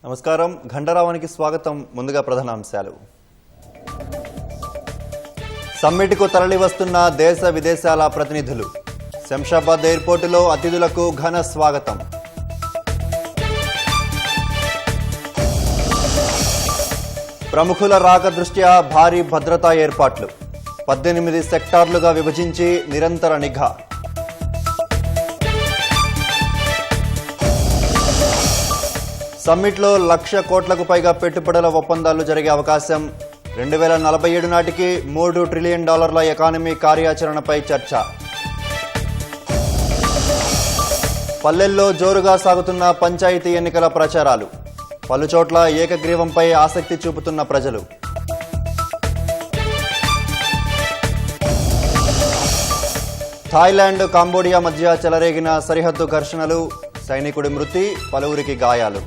నమస్కారం ఘంటరావానికి స్వాగతం. ముందుగా ప్రధానాంశాలు. సమ్మిట్కు తరలి వస్తున్న దేశ విదేశాల ప్రతినిధులు. శంషాబాద్ ఎయిర్పోర్టులో అతిథులకు ఘన స్వాగతం. ప్రముఖుల రాక దృష్ట్యా భారీ భద్రతా ఏర్పాట్లు. 18 సెక్టార్లుగా విభజించి నిరంతర నిఘా. సమ్మిట్లో 1,00,000 కోట్లకు పైగా పెట్టుబడుల ఒప్పందాలు జరిగే అవకాశం. 2047 నాటికి $3 ట్రిలియన్ ఎకానమీ కార్యాచరణపై చర్చ. పల్లెల్లో జోరుగా సాగుతున్న పంచాయతీ ఎన్నికల ప్రచారాలు. పలుచోట్ల ఏకగ్రీవంపై ఆసక్తి చూపుతున్న ప్రజలు. థాయిలాండ్, కాంబోడియా మధ్య చెలరేగిన సరిహద్దు ఘర్షణలు. సైనికుడి మృతి, పలువురికి గాయాలు.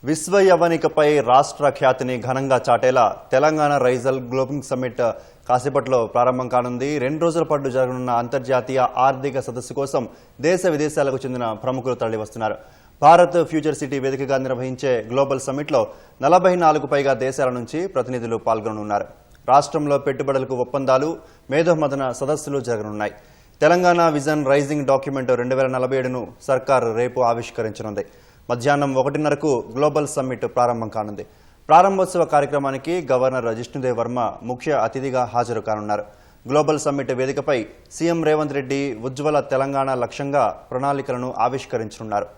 విశ్వ యవనికపై రాష్ట్ర ఖ్యాతిని ఘనంగా చాటేలా తెలంగాణ రైజల్ గ్లోబల్ సమ్మిట్ కాసేపట్లో ప్రారంభం కానుంది. 2 రోజుల పాటు జరగనున్న అంతర్జాతీయ ఆర్థిక సదస్సు కోసం దేశ విదేశాలకు చెందిన ప్రముఖులు తరలివస్తున్నారు. భారత్ ఫ్యూచర్ సిటీ వేదికగా నిర్వహించే గ్లోబల్ సమ్మిట్లో 44కు పైగా దేశాల నుంచి ప్రతినిధులు పాల్గొనున్నారు. రాష్ట్రంలో పెట్టుబడులకు ఒప్పందాలు, మేధోమథన సదస్సులు జరగనున్నాయి. తెలంగాణ విజన్ రైజింగ్ డాక్యుమెంట్ 2047ను సర్కారు రేపు ఆవిష్కరించనుంది. మధ్యాహ్నం 1:30కు గ్లోబల్ సమ్మిట్ ప్రారంభం కానుంది. ప్రారంభోత్సవ కార్యక్రమానికి గవర్నర్ జిష్ణుదేవ్ వర్మ ముఖ్య అతిథిగా హాజరు కానున్నారు. గ్లోబల్ సమ్మిట్ వేదికపై సీఎం రేవంత్ రెడ్డి ఉజ్వల తెలంగాణ లక్ష్యంగా ప్రణాళికలను ఆవిష్కరించనున్నారు.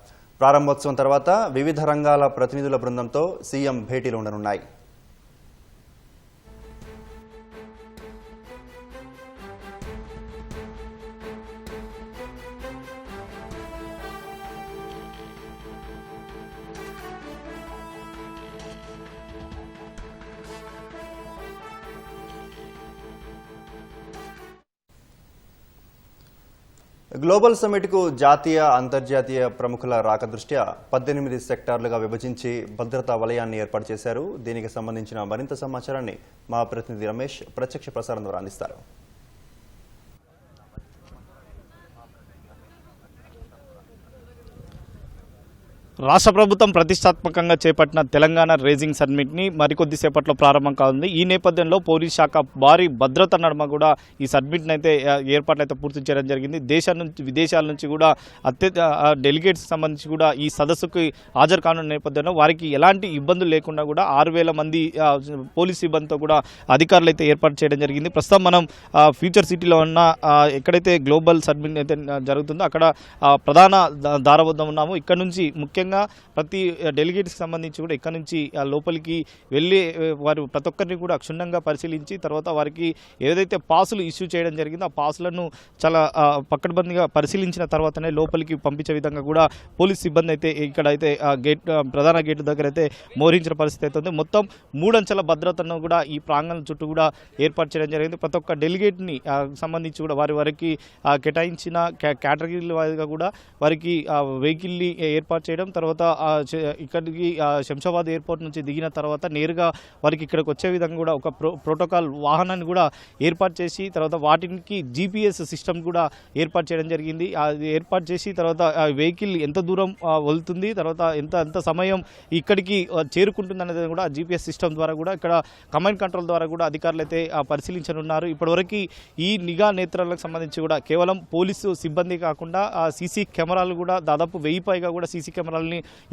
ప్రారంభోత్సవం తర్వాత వివిధ రంగాల ప్రతినిధుల బృందంతో సీఎం భేటీలు ఉండనున్నాయి. గ్లోబల్ సమ్మిట్కు జాతీయ, అంతర్జాతీయ ప్రముఖుల రాక దృష్ట్యా 18 సెక్టార్లుగా విభజించి భద్రతా వలయాన్ని ఏర్పాటు చేశారు. దీనికి సంబంధించిన మరింత సమాచారాన్ని మా ప్రతినిధి రమేష్ ప్రత్యక్ష ప్రసారం ద్వారా అందిస్తారు. రాష్ట్ర ప్రభుత్వం ప్రతిష్టాత్మకంగా చేపట్టిన తెలంగాణ రైజింగ్ సమ్మిట్ని మరికొద్ది సేపట్లో ప్రారంభం కానుంది. ఈ నేపథ్యంలో పోలీస్ శాఖ భారీ భద్రత నడుమ కూడా ఈ సమ్మిట్ని అయితే ఏర్పాట్లు అయితే పూర్తి చేయడం జరిగింది. దేశం నుంచి, విదేశాల నుంచి కూడా డెలిగేట్స్ సంబంధించి కూడా ఈ సదస్సుకు హాజరు కానున్న నేపథ్యంలో వారికి ఎలాంటి ఇబ్బందులు లేకుండా కూడా 6,000 మంది పోలీస్ సిబ్బందితో కూడా అధికారులు అయితే ఏర్పాటు చేయడం జరిగింది. ప్రస్తుతం మనం ఫ్యూచర్ సిటీలో ఉన్న ఎక్కడైతే గ్లోబల్ సమ్మిట్ అయితే జరుగుతుందో అక్కడ ప్రధాన దార వద్ద ఉన్నాము. ఇక్కడ నుంచి ముఖ్యంగా ప్రతి డెలిగేట్స్కి సంబంధించి కూడా ఇక్కడ నుంచి లోపలికి వెళ్ళి వారు ప్రతి ఒక్కరిని కూడా క్షుణ్ణంగా పరిశీలించి తర్వాత వారికి ఏదైతే పాసులు ఇష్యూ చేయడం జరిగిందో ఆ పాసులను చాలా పకడ్బందీగా పరిశీలించిన తర్వాతనే లోపలికి పంపించే విధంగా కూడా పోలీస్ సిబ్బంది అయితే ఇక్కడైతే గేట్, ప్రధాన గేటు దగ్గర అయితే మోహరించిన పరిస్థితి అవుతుంది. మొత్తం 3 అంచెల భద్రతను కూడా ఈ ప్రాంగణం చుట్టూ కూడా ఏర్పాటు చేయడం జరిగింది. ప్రతి ఒక్క డెలిగేట్ని సంబంధించి కూడా వారికి కేటాయించిన కేటగిరీల వారిగా కూడా వారికి వెహికల్ని ఏర్పాటు చేయడం, తర్వాత ఇక్కడికి శంషాబాద్ ఎయిర్పోర్ట్ నుంచి దిగిన తర్వాత నేరుగా వారికి ఇక్కడికి వచ్చే విధంగా కూడా ఒక ప్రోటోకాల్ వాహనాన్ని కూడా ఏర్పాటు చేసి తర్వాత వాటికి GPS సిస్టమ్ కూడా ఏర్పాటు చేయడం జరిగింది. అది ఏర్పాటు చేసి తర్వాత వెహికల్ ఎంత దూరం వెళ్తుంది, తర్వాత ఎంత సమయం ఇక్కడికి చేరుకుంటుంది అనేది కూడా GPS సిస్టమ్ ద్వారా కూడా ఇక్కడ కమాండ్ కంట్రోల్ ద్వారా కూడా అధికారులు అయితే పరిశీలించనున్నారు. ఇప్పటివరకు ఈ నిఘా నేత్రాలకు సంబంధించి కూడా కేవలం పోలీసు సిబ్బంది కాకుండా సీసీ కెమెరాలు కూడా దాదాపు 1000 పైగా కూడా సీసీ కెమెరాలని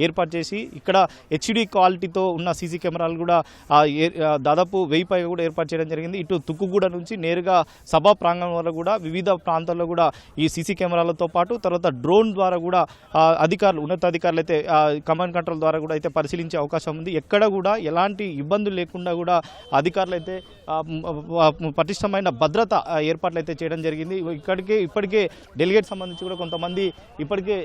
ఏర్పాటు చేసి ఇక్కడ HD క్వాలిటీతో ఉన్న సీసీ కెమెరాలు కూడా దాదాపు 1000 పైగా కూడా ఏర్పాటు చేయడం జరిగింది. ఇటు తుక్కుగూడ నుంచి నేరుగా సభా ప్రాంగణం వల్ల కూడా వివిధ ప్రాంతాల్లో కూడా ఈ సీసీ కెమెరాలతో పాటు తర్వాత డ్రోన్ ద్వారా కూడా అధికారులు, ఉన్నతాధికారులు అయితే కమాండ్ కంట్రోల్ ద్వారా కూడా అయితే పరిశీలించే అవకాశం ఉంది. ఎక్కడ కూడా ఎలాంటి ఇబ్బందులు లేకుండా కూడా అధికారులు అయితే పటిష్టమైన భద్రత ఏర్పాట్లు అయితే చేయడం జరిగింది. ఇప్పటికే డెలిగేట్ సంబంధించి కూడా కొంతమంది ఇప్పటికే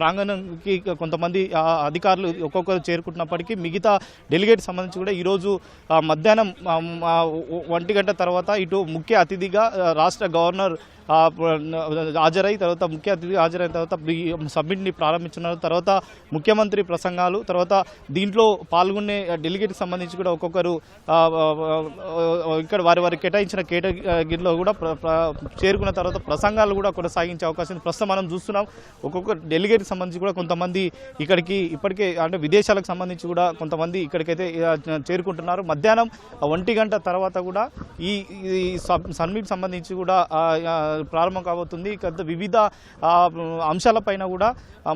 ప్రాంగణంకి కొంతమంది అధికారులు ఒక్కొక్కరు చేరుకుంటున్నప్పటికీ మిగతా డెలిగేట్ సంబంధించి కూడా ఈరోజు మధ్యాహ్నం 1 గంట తర్వాత ఇటు ముఖ్య అతిథిగా రాష్ట్ర గవర్నర్ హాజరై తర్వాత ముఖ్య అతిథిగా హాజరైన తర్వాత ఈ సబ్మిట్ని ప్రారంభించున్నారు. తర్వాత ముఖ్యమంత్రి ప్రసంగాలు, తర్వాత దీంట్లో పాల్గొనే డెలిగేట్కి సంబంధించి కూడా ఒక్కొక్కరు ఇక్కడ వారి కేటాయించిన కేటగిరీలో కూడా చేరుకున్న తర్వాత ప్రసంగాలు కూడా కొనసాగించే అవకాశం ఉంది. ప్రస్తుతం మనం చూస్తున్నాం ఒక్కొక్క డెలిగేట్కి సంబంధించి కూడా కొంతమంది ఇక్కడికి ఇప్పటికే అంటే విదేశాలకు సంబంధించి కూడా కొంతమంది ఇక్కడికైతే చేరుకుంటున్నారు. మధ్యాహ్నం 1 గంట తర్వాత కూడా ఈ సబ్మిట్ సంబంధించి కూడా ప్రారంభం కాబోతుంది. వివిధ అంశాలపైన కూడా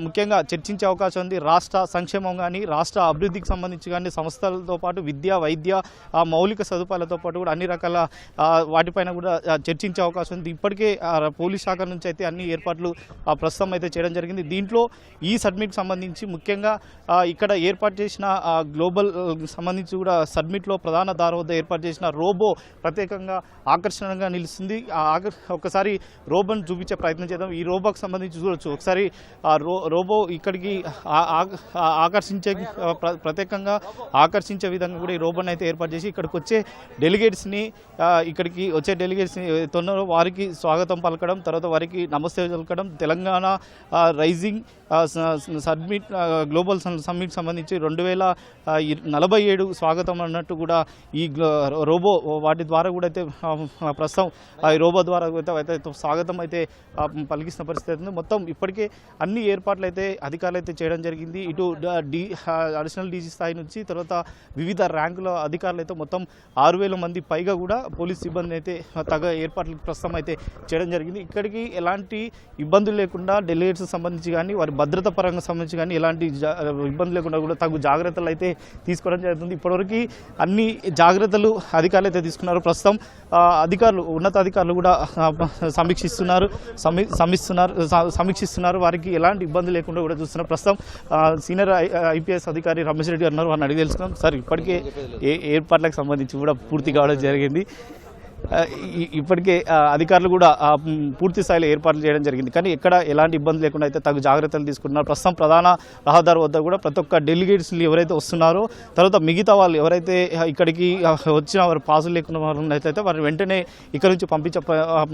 ముఖ్యంగా చర్చించే అవకాశం ఉంది. రాష్ట్ర సంక్షేమం కానీ రాష్ట్ర అభివృద్ధికి సంబంధించి కానీ సంస్థలతో పాటు విద్య వైద్య మౌలిక సదుపాయాలతో పాటు కూడా అన్ని రకాల వాటిపైన కూడా చర్చించే అవకాశం ఉంది. ఇప్పటికే పోలీస్ శాఖ నుంచి అయితే అన్ని ఏర్పాట్లు ప్రస్తుతం అయితే చేయడం జరిగింది. దీంట్లో ఈ సబ్మిట్ సంబంధించి ముఖ్యంగా ఇక్కడ ఏర్పాటు చేసిన గ్లోబల్ సంబంధించి కూడా సబ్మిట్లో ప్రధాన దారి వద్ద ఏర్పాటు చేసిన రోబో ప్రత్యేకంగా ఆకర్షణగా నిలుస్తుంది. ఒకసారి రోబోను చూపించే ప్రయత్నం చేద్దాం. ఈ రోబోకి సంబంధించి చూడొచ్చు. ఒకసారి రోబో ఇక్కడికి ఆకర్షించే ప్రత్యేకంగా ఆకర్షించే విధంగా కూడా ఈ రోబోని అయితే ఏర్పాటు చేసి ఇక్కడికి వచ్చే డెలిగేట్స్ని తొన్నారో వారికి స్వాగతం పలకడం, తర్వాత వారికి నమస్తే పలకడం, Telangana rising submit global summit సంబంధించి 2047 స్వాగతం అన్నట్టు కూడా ఈ రోబో వాటి ద్వారా కూడా అయితే ప్రస్తుతం ఈ రోబో ద్వారా అయితే స్వాగతం అయితే పలికిస్తున్న పరిస్థితి ఉంది. మొత్తం ఇప్పటికే అన్ని ఏర్పాట్లు అయితే అధికారులు అయితే చేయడం జరిగింది. ఇటు అడిషనల్ డీజీ స్థాయి నుంచి తర్వాత వివిధ ర్యాంకుల అధికారులు అయితే మొత్తం 6,000 మంది పైగా కూడా పోలీస్ సిబ్బంది అయితే తగ్గ ఏర్పాట్లు ప్రస్తుతం అయితే చేయడం జరిగింది. ఇక్కడికి ఎలాంటి ఇబ్బందులు లేకుండా డెలిగేట్స్ సంబంధించి కానీ వారి భద్రత పరంగా సంబంధించి కానీ ఎలాంటి ఇబ్బంది లేకుండా కూడా తగు జాగ్రత్తలు అయితే తీసుకోవడం జరుగుతుంది. ఇప్పటివరకు అన్ని జాగ్రత్తలు అధికారులు అయితే తీసుకున్నారు. ప్రస్తుతం ఉన్నతాధికారులు కూడా సమీక్షిస్తున్నారు. వారికి ఎలాంటి ఇబ్బంది లేకుండా కూడా చూస్తున్నారు. ప్రస్తుతం సీనియర్ ఐపీఎస్ అధికారి రమేష్ రెడ్డి అన్నారు, వారిని అడిగి తెలుసుకున్నాం. సార్, ఇప్పటికే ఏర్పాట్లకు సంబంధించి కూడా పూర్తి కావడం జరిగింది. ఇప్పటికే అధికారులు కూడా పూర్తి స్థాయిలో ఏర్పాట్లు చేయడం జరిగింది. కానీ ఎక్కడ ఎలాంటి ఇబ్బంది లేకుండా అయితే తగు జాగ్రత్తలు తీసుకుంటున్నారు. ప్రస్తుతం ప్రధాన రహదారి వద్ద కూడా ప్రతి ఒక్క డెలిగేట్స్లు ఎవరైతే వస్తున్నారో తర్వాత మిగతా వాళ్ళు ఎవరైతే ఇక్కడికి వచ్చిన వారు పాసులు లేకుండా అయితే వారిని వెంటనే ఇక్కడ నుంచి పంపించే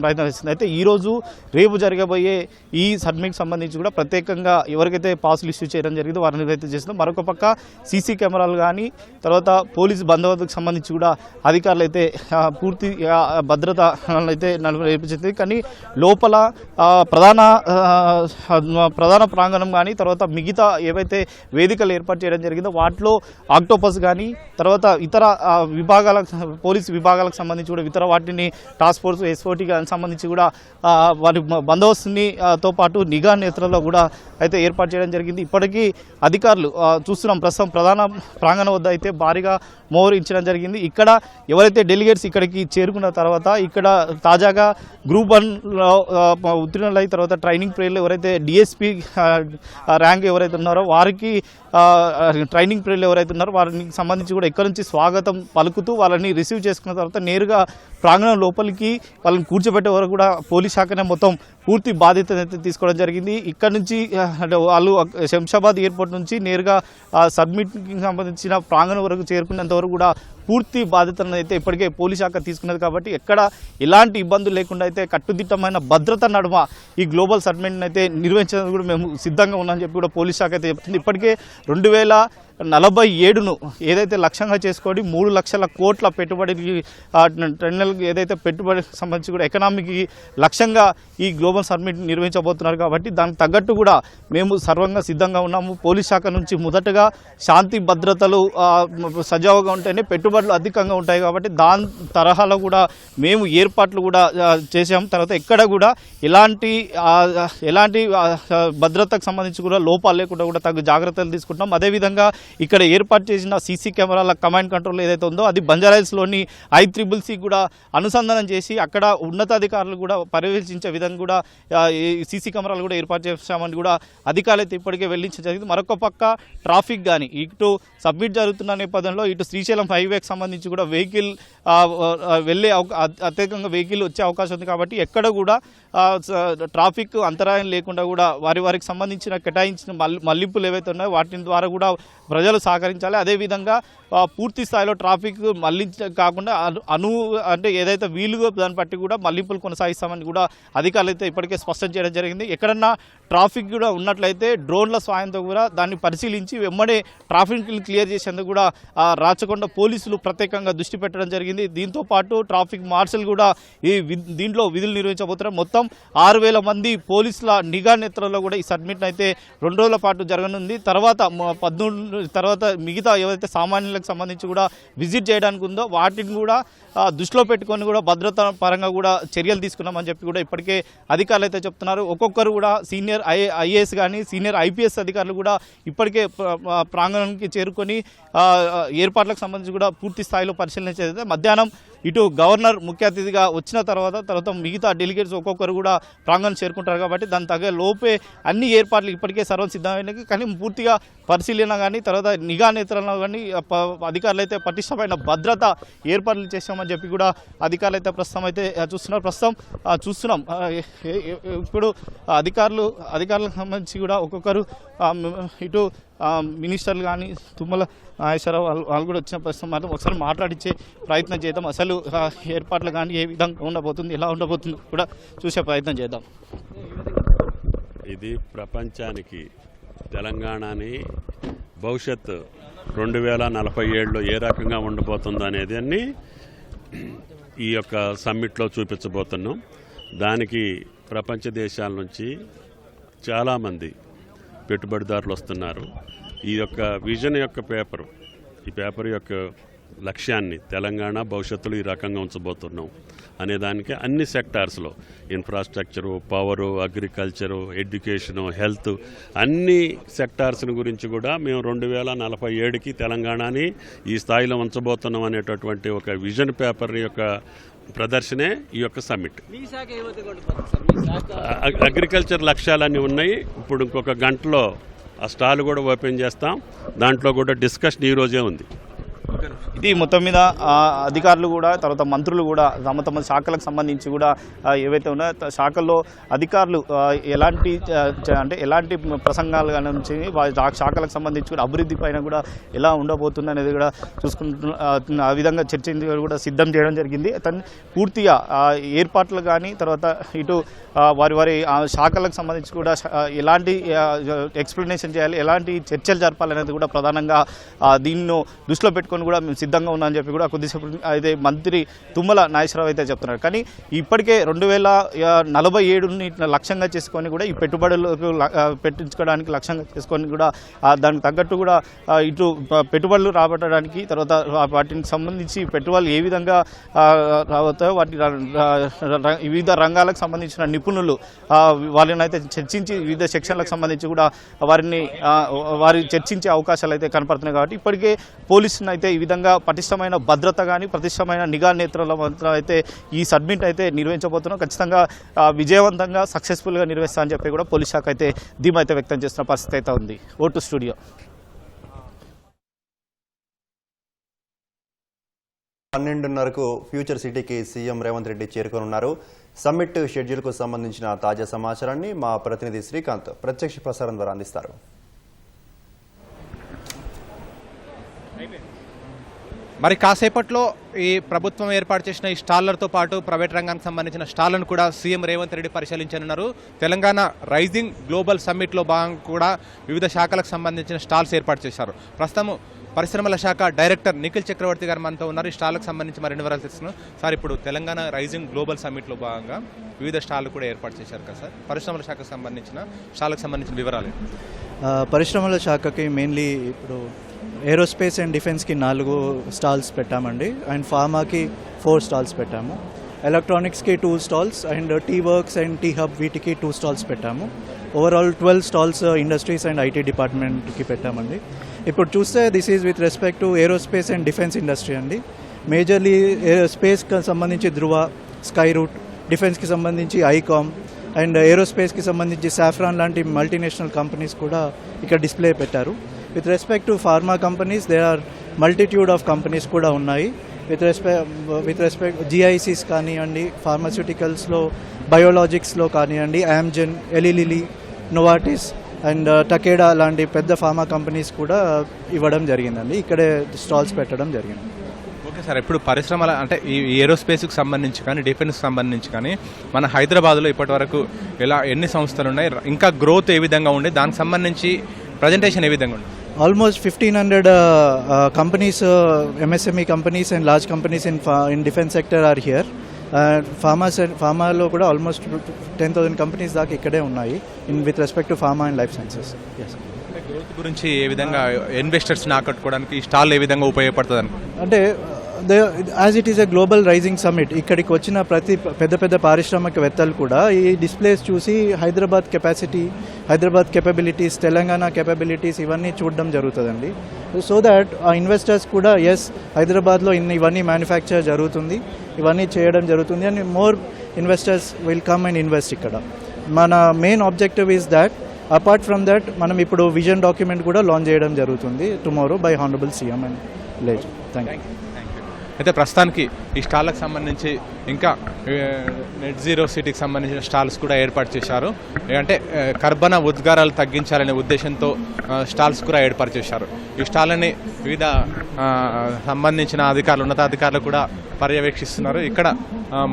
ప్రయత్నం చేస్తుంది. అయితే ఈరోజు రేపు జరగబోయే ఈ సబ్మిట్ సంబంధించి కూడా ప్రత్యేకంగా ఎవరికైతే పాసులు ఇష్యూ చేయడం జరిగిందో వారిని అయితే చేస్తుందో, మరొక పక్క సీసీ కెమెరాలు కానీ తర్వాత పోలీస్ బందోబస్తుకు సంబంధించి కూడా అధికారులు అయితే పూర్తి భద్రత అయితే నేర్పించింది. కానీ లోపల ప్రధాన ప్రాంగణం కానీ తర్వాత మిగతా ఏవైతే వేదికలు ఏర్పాటు చేయడం జరిగిందో వాటిలో ఆక్టోపస్ కానీ తర్వాత ఇతర పోలీసు విభాగాలకు సంబంధించి కూడా ఇతర వాటిని టాస్క్ ఫోర్స్ ఎస్ఓటీ సంబంధించి కూడా వారి బందోబస్తుని తో పాటు నిఘా నేత్రంలో కూడా అయితే ఏర్పాటు చేయడం జరిగింది. ఇప్పటికీ అధికారులు చూస్తున్నాం. ప్రస్తుతం ప్రధాన ప్రాంగణం వద్ద అయితే భారీగా మోహరించడం జరిగింది. ఇక్కడ ఎవరైతే డెలిగేట్స్ ఇక్కడికి చేరుకున్న తర్వాత ఇక్కడ తాజాగా గ్రూప్ 1లో ఉత్తీర్ణులై తర్వాత ట్రైనింగ్ పీరియడ్లో ఎవరైతే డిఎస్పీ ర్యాంక్ ఎవరైతే ఉన్నారో వారికి ట్రైనింగ్ పీరియడ్లో ఎవరైతే ఉన్నారో వారికి సంబంధించి కూడా ఇక్కడ నుంచి స్వాగతం పలుకుతూ వాళ్ళని రిసీవ్ చేసుకున్న తర్వాత నేరుగా ప్రాంగణం లోపలికి వాళ్ళని కూర్చోబెట్టే వరకు కూడా పోలీస్ శాఖనే మొత్తం పూర్తి బాధ్యత అయితే తీసుకోవడం జరిగింది. ఇక్కడ నుంచి అంటే వాళ్ళు శంషాబాద్ ఎయిర్పోర్ట్ నుంచి నేరుగా సబ్మిట్కి సంబంధించిన ప్రాంగణం వరకు చేరుకునేంత వరకు కూడా పూర్తి బాధ్యతలను అయితే ఇప్పటికే పోలీస్ శాఖ తీసుకున్నది. కాబట్టి ఎక్కడ ఎలాంటి ఇబ్బందులు లేకుండా అయితే కట్టుదిట్టమైన భద్రత నడుమ ఈ గ్లోబల్ సబ్మిట్ని అయితే నిర్వహించడానికి కూడా మేము సిద్ధంగా ఉన్నామని చెప్పి కూడా పోలీస్ శాఖ అయితే చెప్తుంది. ఇప్పటికే 2047ను ఏదైతే లక్ష్యంగా చేసుకొని 3 లక్షల కోట్ల పెట్టుబడికి టెన్నెల్కి ఏదైతే పెట్టుబడికి సంబంధించి కూడా ఎకనామీకి లక్ష్యంగా ఈ గ్లోబల్ సబ్మిట్ నిర్వహించబోతున్నారు. కాబట్టి దానికి తగ్గట్టు కూడా మేము సర్వంగా సిద్ధంగా ఉన్నాము. పోలీస్ శాఖ నుంచి మొదటగా శాంతి భద్రతలు సజావుగా ఉంటేనే పెట్టుబడులు అధికంగా ఉంటాయి. కాబట్టి దాని తరహాలో కూడా మేము ఏర్పాట్లు కూడా చేసాం. తర్వాత ఎక్కడ కూడా ఎలాంటి భద్రతకు సంబంధించి కూడా లోపాలు లేకుండా కూడా తగు జాగ్రత్తలు తీసుకుంటాం. అదేవిధంగా ఇక్కడ ఏర్పాటు చేసిన సీసీ కెమెరాల కమాండ్ కంట్రోల్ ఏదైతే ఉందో అది బంజారాహిల్స్లోని ICCC కూడా అనుసంధానం చేసి అక్కడ ఉన్నతాధికారులు కూడా పర్యవేక్షించే విధంగా కూడా సీసీ కెమెరాలు కూడా ఏర్పాటు చేశామని కూడా అధికారులు అయితే ఇప్పటికే వెల్లించడం జరిగింది. మరొక పక్క ట్రాఫిక్ కానీ ఇటు సబ్మిట్ జరుగుతున్న నేపథ్యంలో ఇటు శ్రీశైలం హైవేకి సంబంధించి కూడా వెహికల్ వెళ్ళే అత్యధికంగా వెహికల్ వచ్చే అవకాశం ఉంది. కాబట్టి ఎక్కడ కూడా ట్రాఫిక్ అంతరాయం లేకుండా కూడా వారికి సంబంధించిన కేటాయించిన మళ్లింపులు ఏవైతే ఉన్నాయో వాటి ద్వారా కూడా ప్రజలు సహకరించాలి. అదేవిధంగా పూర్తి స్థాయిలో ట్రాఫిక్ కాకుండా అంటే ఏదైతే వీలుగా దాన్ని బట్టి కూడా మళ్లింపులు కొనసాగిస్తామని కూడా అధికారులు అయితే ఇప్పటికే స్పష్టం చేయడం జరిగింది. ఎక్కడన్నా ట్రాఫిక్ కూడా ఉన్నట్లయితే డ్రోన్ల సాయంతో కూడా దాన్ని పరిశీలించి వెంబడే ట్రాఫిక్ క్లియర్ చేసేందుకు కూడా రాచకొండ పోలీసులు ప్రత్యేకంగా దృష్టి పెట్టడం జరిగింది. దీంతో పాటు ట్రాఫిక్ మార్షల్ కూడా దీంట్లో విధులు నిర్వహించబోతున్నారు. మొత్తం 6,000 మంది పోలీసుల నిఘా నేతృత్వంలో కూడా ఈ సబ్మిట్ అయితే 2 రోజుల పాటు జరగనుంది. తర్వాత మిగతా ఏవైతే సామాన్యులకు సంబంధించి కూడా విజిట్ చేయడానికి ఉందో వాటిని కూడా దృష్టిలో పెట్టుకొని కూడా భద్రతా పరంగా కూడా చర్యలు తీసుకున్నామని చెప్పి కూడా ఇప్పటికే అధికారులు అయితే చెప్తున్నారు. ఒక్కొక్కరు కూడా సీనియర్ IAS కానీ సీనియర్ IPS అధికారులు కూడా ఇప్పటికే ప్రాంగణానికి చేరుకొని ఏర్పాట్లకు సంబంధించి కూడా పూర్తి స్థాయిలో పరిశీలన చేస్తే మధ్యాహ్నం ఇటు గవర్నర్ ముఖ్య అతిథిగా వచ్చిన తర్వాత మిగతా డెలిగేట్స్ ఒక్కొక్కరు కూడా ప్రాంగణం చేరుకుంటారు. కాబట్టి దాని తగ్గ లోపే అన్ని ఏర్పాట్లు ఇప్పటికే సర్వం సిద్ధమైనవి. కానీ పూర్తిగా పరిశీలన కానీ తర్వాత నిఘా నేతలను కానీ అధికారులు అయితే పటిష్టమైన భద్రత ఏర్పాట్లు చేస్తామని చెప్పి కూడా అధికారులు అయితే ప్రస్తుతం అయితే చూస్తున్నాం. ఇప్పుడు అధికారులకు సంబంధించి కూడా ఒక్కొక్కరు ఇటు మినిస్టర్లు కానీ తుమ్మల నాగేశ్వరరావు వాళ్ళు కూడా వచ్చిన ప్రస్తుతం మాత్రం ఒకసారి మాట్లాడించే ప్రయత్నం చేద్దాం. అసలు ఏర్పాట్లు కానీ ఏ విధంగా ఉండబోతుంది, ఎలా ఉండబోతుంది కూడా చూసే ప్రయత్నం చేద్దాం. ఇది ప్రపంచానికి తెలంగాణని భవిష్యత్ 2047లో ఏ రకంగా ఉండబోతుందో అనేది అన్ని ఈ యొక్క సమ్మిట్లో చూపించబోతున్నాం. దానికి ప్రపంచ దేశాల నుంచి చాలామంది పెట్టుబడిదారులు వస్తున్నారు. ఈ యొక్క విజన్ యొక్క ఈ పేపర్ యొక్క లక్ష్యాన్ని తెలంగాణ భవిష్యత్తులో ఈ రకంగా ఉంచబోతున్నాం అనేదానికి అన్ని సెక్టార్స్లో infrastructure, power, agriculture, education, health అన్ని సెక్టార్స్ని గురించి కూడా మేము 2047కి తెలంగాణని ఈ స్థాయిలో ఉంచబోతున్నాం అనేటటువంటి ఒక విజన్ పేపర్ యొక్క ప్రదర్శనే ఈ యొక్క సమ్మిట్. అగ్రికల్చర్ లక్ష్యాలన్నీ ఉన్నాయి. ఇప్పుడు ఇంకొక గంటలో ఆ స్టాల్ కూడా ఓపెన్ చేస్తాం. దాంట్లో కూడా డిస్కషన్ ఈరోజే ఉంది. ఇది మొత్తం మీద అధికారులు కూడా తర్వాత మంత్రులు కూడా తమ శాఖలకు సంబంధించి కూడా ఏవైతే ఉన్నాయో శాఖల్లో అధికారులు ఎలాంటి ప్రసంగాలు నుంచి శాఖలకు సంబంధించి కూడా అభివృద్ధి పైన కూడా ఎలా ఉండబోతుంది అనేది కూడా చూసుకుంటున్న ఆ విధంగా చర్చించి కూడా సిద్ధం చేయడం జరిగింది. పూర్తిగా ఏర్పాట్లు కానీ తర్వాత ఇటు వారి శాఖలకు సంబంధించి కూడా ఎలాంటి ఎక్స్ప్లెనేషన్ చేయాలి, ఎలాంటి చర్చలు జరపాలనేది కూడా ప్రధానంగా దీన్ని దృష్టిలో పెట్టుకొని కూడా మేము సిద్ధంగా ఉన్నామని చెప్పి కూడా కొద్దిసేపు అయితే మంత్రి తుమ్మల నాగేశ్వరరావు అయితే చెప్తున్నారు. కానీ ఇప్పటికే 2047ని లక్ష్యంగా చేసుకొని కూడా ఈ పెట్టుబడులకు పెట్టించుకోవడానికి లక్ష్యంగా చేసుకొని కూడా దానికి తగ్గట్టు కూడా ఇటు పెట్టుబడులు రాబట్టడానికి తర్వాత వాటికి సంబంధించి పెట్టుబడులు ఏ విధంగా రాబోతాయో వాటి వివిధ రంగాలకు సంబంధించిన నిపుణులు వాళ్ళని అయితే చర్చించి వివిధ సెక్షన్లకు సంబంధించి కూడా వారి చర్చించే అవకాశాలు అయితే కనపడుతున్నాయి. కాబట్టి ఇప్పటికే పోలీసులను అయితే ఈ విధంగా పటిష్టమైన భద్రత కానీ పటిష్టమైన నిఘా నేతృత్వంలో అయితే ఈ సబ్మిట్ అయితే నిర్వహించబోతున్నాం. ఖచ్చితంగా విజయవంతంగా సక్సెస్ఫుల్గా నిర్వహిస్తా అని చెప్పి కూడా పోలీస్ శాఖ అయితే ధీమా అయితే వ్యక్తం చేస్తున్న పరిస్థితి అయితే ఉంది. Over to studio. 12:30కు ఫ్యూచర్ సిటీకి సీఎం రేవంత్ రెడ్డి చేరుకోనున్నారు. సమ్మిట్ షెడ్యూల్కు సంబంధించిన తాజా సమాచారాన్ని మా ప్రతినిధి శ్రీకాంత్ ప్రత్యక్ష ప్రసారం ద్వారా అందిస్తారు. మరి కాసేపట్లో ఈ ప్రభుత్వం ఏర్పాటు చేసిన ఈ స్టాళ్లతో పాటు ప్రైవేట్ రంగానికి సంబంధించిన స్టాళ్లను కూడా సీఎం రేవంత్ రెడ్డి పరిశీలించనున్నారు. తెలంగాణ రైజింగ్ గ్లోబల్ సమ్మిట్లో భాగంగా కూడా వివిధ శాఖలకు సంబంధించిన స్టాల్స్ ఏర్పాటు చేశారు. ప్రస్తుతం పరిశ్రమల శాఖ డైరెక్టర్ నిఖిల్ చక్రవర్తి గారు మనతో ఉన్నారు. ఈ స్టాళ్లకు సంబంధించి మరిన్ని వివరాలు తెలుస్తున్నాం. సార్, ఇప్పుడు తెలంగాణ రైజింగ్ గ్లోబల్ సమ్మిట్లో భాగంగా వివిధ స్టాళ్లు కూడా ఏర్పాటు చేశారు కదా సార్, పరిశ్రమల శాఖకు సంబంధించిన స్టాళ్లకు సంబంధించిన వివరాలు. పరిశ్రమల శాఖకి మెయిన్లీ ఇప్పుడు ఏరోస్పేస్ అండ్ డిఫెన్స్కి 4 స్టాల్స్ పెట్టామండి, అండ్ ఫార్మాకి 4 స్టాల్స్ పెట్టాము. ఎలక్ట్రానిక్స్కి 2 stalls and T works and T hub వీటికి 2 స్టాల్స్ పెట్టాము. Overall 12 stalls industries and IT డిపార్ట్మెంట్కి పెట్టామండి. ఇప్పుడు చూస్తే this is with respect to aerospace and defence industry అండి. మేజర్లీ స్పేస్కి సంబంధించి ధృవ, స్కై రూట్, డిఫెన్స్కి సంబంధించి ఐకామ్ అండ్ ఏరోస్పేస్కి సంబంధించి సాఫ్రాన్ లాంటి మల్టీనేషనల్ కంపెనీస్ కూడా ఇక్కడ డిస్ప్లే పెట్టారు. With respect to pharma companies there are multitude of companies కూడా ఉన్నాయి. విత్ రెస్పెక్ట్ జిఐసిస్ కానివ్వండి, ఫార్మాస్యూటికల్స్లో బయోలాజిక్స్లో కానివ్వండి, Amgen, Eli Lilly, Novartis and Takeda లాంటి పెద్ద ఫార్మా కంపెనీస్ కూడా ఇవ్వడం జరిగిందండి. ఇక్కడే స్టాల్స్ పెట్టడం జరిగింది. ఓకే సార్, ఇప్పుడు పరిశ్రమల అంటే ఈ ఏరోస్పేస్కి సంబంధించి కానీ డిఫెన్స్కి సంబంధించి కానీ మన హైదరాబాద్లో ఇప్పటి వరకు ఎన్ని సంస్థలు ఉన్నాయి, ఇంకా గ్రోత్ ఏ విధంగా ఉండే, దానికి సంబంధించి ప్రజెంటేషన్ ఏ విధంగా ఉంది? Almost 1,500 companies, MSME companies and large companies in defense sector are here. Pharma కూడా almost 10,000 companies దాకా ఇక్కడే ఉన్నాయి with respect to pharma and life sciences. Yes. Growth గురించి ఏ విధంగా ఇన్వెస్టర్స్ని ఆకట్టుకోవడానికి ఈ స్టాల్ ఏ విధంగా ఉపయోగపడుతుంది అనుకుంటున్నారు? అంటే as it is a global rising summit, ఇక్కడికి వచ్చిన ప్రతి పెద్ద పారిశ్రామికవేత్తలు కూడా ఈ డిస్ప్లేస్ చూసి Hyderabad capacity, Hyderabad capabilities, Telangana capabilities ఇవన్నీ చూడడం జరుగుతుందండి. సో దాట్ ఆ ఇన్వెస్టర్స్ కూడా ఎస్ హైదరాబాద్లో ఇవన్నీ మ్యానుఫ్యాక్చర్ జరుగుతుంది, ఇవన్నీ చేయడం జరుగుతుంది అని more investors will come and invest ఇక్కడ. మన main objective is that. Apart from that మనం ఇప్పుడు విజన్ డాక్యుమెంట్ కూడా లాంచ్ చేయడం జరుగుతుంది tomorrow by honourable CM and village. Thank you. అయితే ప్రస్తుతానికి ఈ స్టాళ్ళకు సంబంధించి ఇంకా నెట్ జీరో సిటీకి సంబంధించిన స్టాల్స్ కూడా ఏర్పాటు చేశారు. అంటే కర్బన ఉద్గారాలు తగ్గించాలనే ఉద్దేశంతో స్టాల్స్ కూడా ఏర్పాటు చేశారు. ఈ స్టాళ్ళని వివిధ సంబంధించిన అధికారులు, ఉన్నతాధికారులు కూడా పర్యవేక్షిస్తున్నారు. ఇక్కడ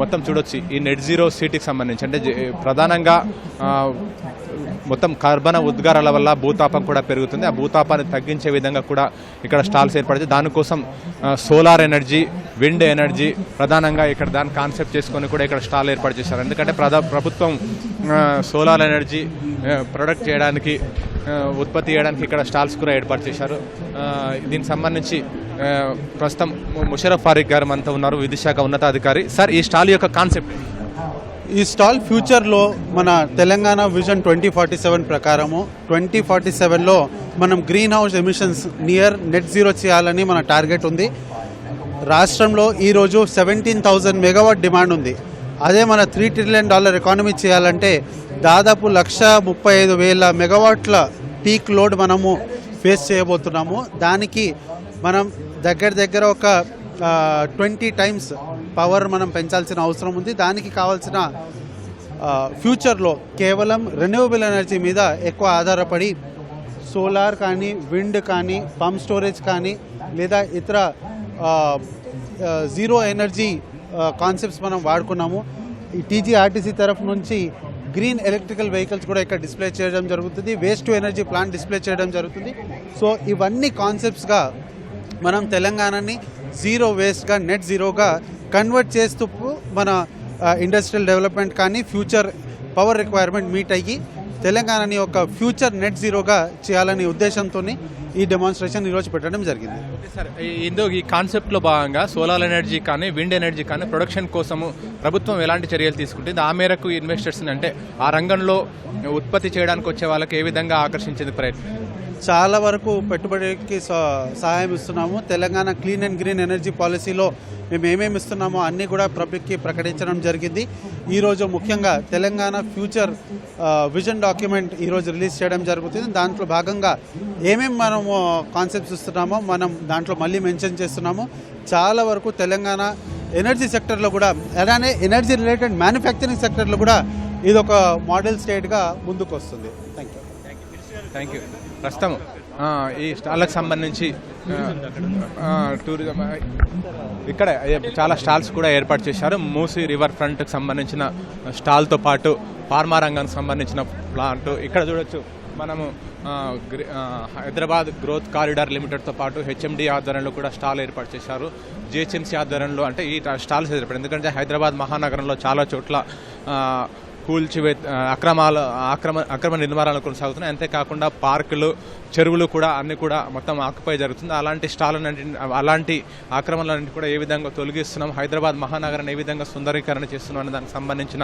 మొత్తం చూడొచ్చు ఈ నెట్ జీరో సిటీకి సంబంధించి అంటే ప్రధానంగా మొత్తం కర్బన ఉద్గారాల వల్ల భూతాపం కూడా పెరుగుతుంది. ఆ భూతాపాన్ని తగ్గించే విధంగా కూడా ఇక్కడ స్టాల్స్ ఏర్పడితే దానికోసం సోలార్ ఎనర్జీ, విండ్ ఎనర్జీ ప్రధానంగా ఇక్కడ దాన్ని కాన్సెప్ట్ చేసుకొని కూడా ఇక్కడ స్టాల్ ఏర్పాటు చేశారు. ఎందుకంటే ప్రభుత్వం సోలార్ ఎనర్జీ ప్రొడక్ట్ చేయడానికి, ఉత్పత్తి చేయడానికి ఇక్కడ స్టాల్స్ కూడా ఏర్పాటు చేశారు. దీనికి సంబంధించి ప్రస్తుతం ముషరఫ్ ఫారూక్ గారు మనతో ఉన్నారు, విద్యుత్ శాఖ ఉన్నతాధికారి. సార్, ఈ స్టాల్ యొక్క కాన్సెప్ట్? ఈ స్టాల్ ఫ్యూచర్లో మన తెలంగాణ విజన్ 2047 ప్రకారము 2047లో మనం green house emissions near net zero చేయాలని మన టార్గెట్ ఉంది. రాష్ట్రంలో ఈరోజు 17,000 మెగావాట్ డిమాండ్ ఉంది. అదే మన $3 ట్రిలియన్ ఎకానమీ చేయాలంటే దాదాపు 135,000 మెగావాట్ల పీక్ లోడ్ మనము ఫేస్ చేయబోతున్నాము. దానికి మనం దగ్గర ఒక 20 టైమ్స్ పవర్ మనం పెంచాల్సిన అవసరం ఉంది. దానికి కావాల్సిన ఫ్యూచర్లో కేవలం రెన్యూవబుల్ ఎనర్జీ మీద ఎక్కువ ఆధారపడి సోలార్ కానీ, విండ్ కానీ, పంప్ స్టోరేజ్ కానీ లేదా ఇతర జీరో ఎనర్జీ కాన్సెప్ట్స్ మనం వాడుకున్నాము. ఈ టీజీఆర్టీసీ తరఫు నుంచి గ్రీన్ ఎలక్ట్రికల్ వెహికల్స్ కూడా ఇక్కడ డిస్ప్లే చేయడం జరుగుతుంది. Waste to energy plant display చేయడం జరుగుతుంది. సో ఇవన్నీ కాన్సెప్ట్స్గా మనం తెలంగాణని జీరో వేస్ట్గా, నెట్ జీరోగా కన్వర్ట్ చేస్తూ మన ఇండస్ట్రియల్ డెవలప్మెంట్ కానీ ఫ్యూచర్ పవర్ రిక్వైర్మెంట్ మీట్ అయ్యి తెలంగాణని ఒక ఫ్యూచర్ నెట్ జీరోగా చేయాలనే ఉద్దేశంతో ఈ డెమాన్స్ట్రేషన్ ఈరోజు పెట్టడం జరిగింది. సార్, ఈ కాన్సెప్ట్లో భాగంగా సోలార్ ఎనర్జీ కానీ, విండ్ ఎనర్జీ కానీ ప్రొడక్షన్ కోసము ప్రభుత్వం ఎలాంటి చర్యలు తీసుకుంటుంది? ఆ మేరకు ఇన్వెస్టర్స్ని అంటే ఆ రంగంలో ఉత్పత్తి చేయడానికి వచ్చే వాళ్ళకి ఏ విధంగా ఆకర్షించేందుకు ప్రయత్నం? చాలా వరకు పెట్టుబడికి సహాయం ఇస్తున్నాము. Telangana clean and green energy పాలసీలో మేము ఏమేమి ఇస్తున్నామో అన్నీ కూడా పబ్లిక్కి ప్రకటించడం జరిగింది. ఈరోజు ముఖ్యంగా తెలంగాణ ఫ్యూచర్ విజన్ డాక్యుమెంట్ ఈరోజు రిలీజ్ చేయడం జరుగుతుంది. దాంట్లో భాగంగా ఏమేమి మనము కాన్సెప్ట్స్ ఇస్తున్నామో మనం దాంట్లో మళ్ళీ మెన్షన్ చేస్తున్నాము. చాలా వరకు తెలంగాణ ఎనర్జీ సెక్టర్లో కూడా, అలానే ఎనర్జీ రిలేటెడ్ మ్యానుఫ్యాక్చరింగ్ సెక్టర్లో కూడా ఇది ఒక మోడల్ స్టేట్గా ముందుకు వస్తుంది. Thank you. ప్రస్తుతం ఈ స్టాళ్ళకు సంబంధించి టూరిజం ఇక్కడ చాలా స్టాల్స్ కూడా ఏర్పాటు చేశారు. మూసీ రివర్ ఫ్రంట్కి సంబంధించిన స్టాల్తో పాటు ఫార్మా రంగానికి సంబంధించిన ప్లాంట్ ఇక్కడ చూడొచ్చు. మనము హైదరాబాద్ గ్రోత్ కారిడార్ లిమిటెడ్తో పాటు హెచ్ఎండి ఆధ్వర్యంలో కూడా స్టాల్ ఏర్పాటు చేశారు. జిహెచ్ఎంసీ ఆధ్వర్యంలో అంటే ఈ స్టాల్స్ ఏర్పడి, ఎందుకంటే హైదరాబాద్ మహానగరంలో చాలా చోట్ల అక్రమ నిర్మాణాలు కొనసాగుతున్నాయి. అంతేకాకుండా పార్కులు, చెరువులు కూడా అన్ని కూడా మొత్తం ఆక్యుపై జరుగుతుంది. అలాంటి ఆక్రమణలన్నింటి కూడా ఏ విధంగా తొలగిస్తున్నాం, హైదరాబాద్ మహానగరాన్ని ఏ విధంగా సుందరీకరణ చేస్తున్నాం అనే దానికి సంబంధించిన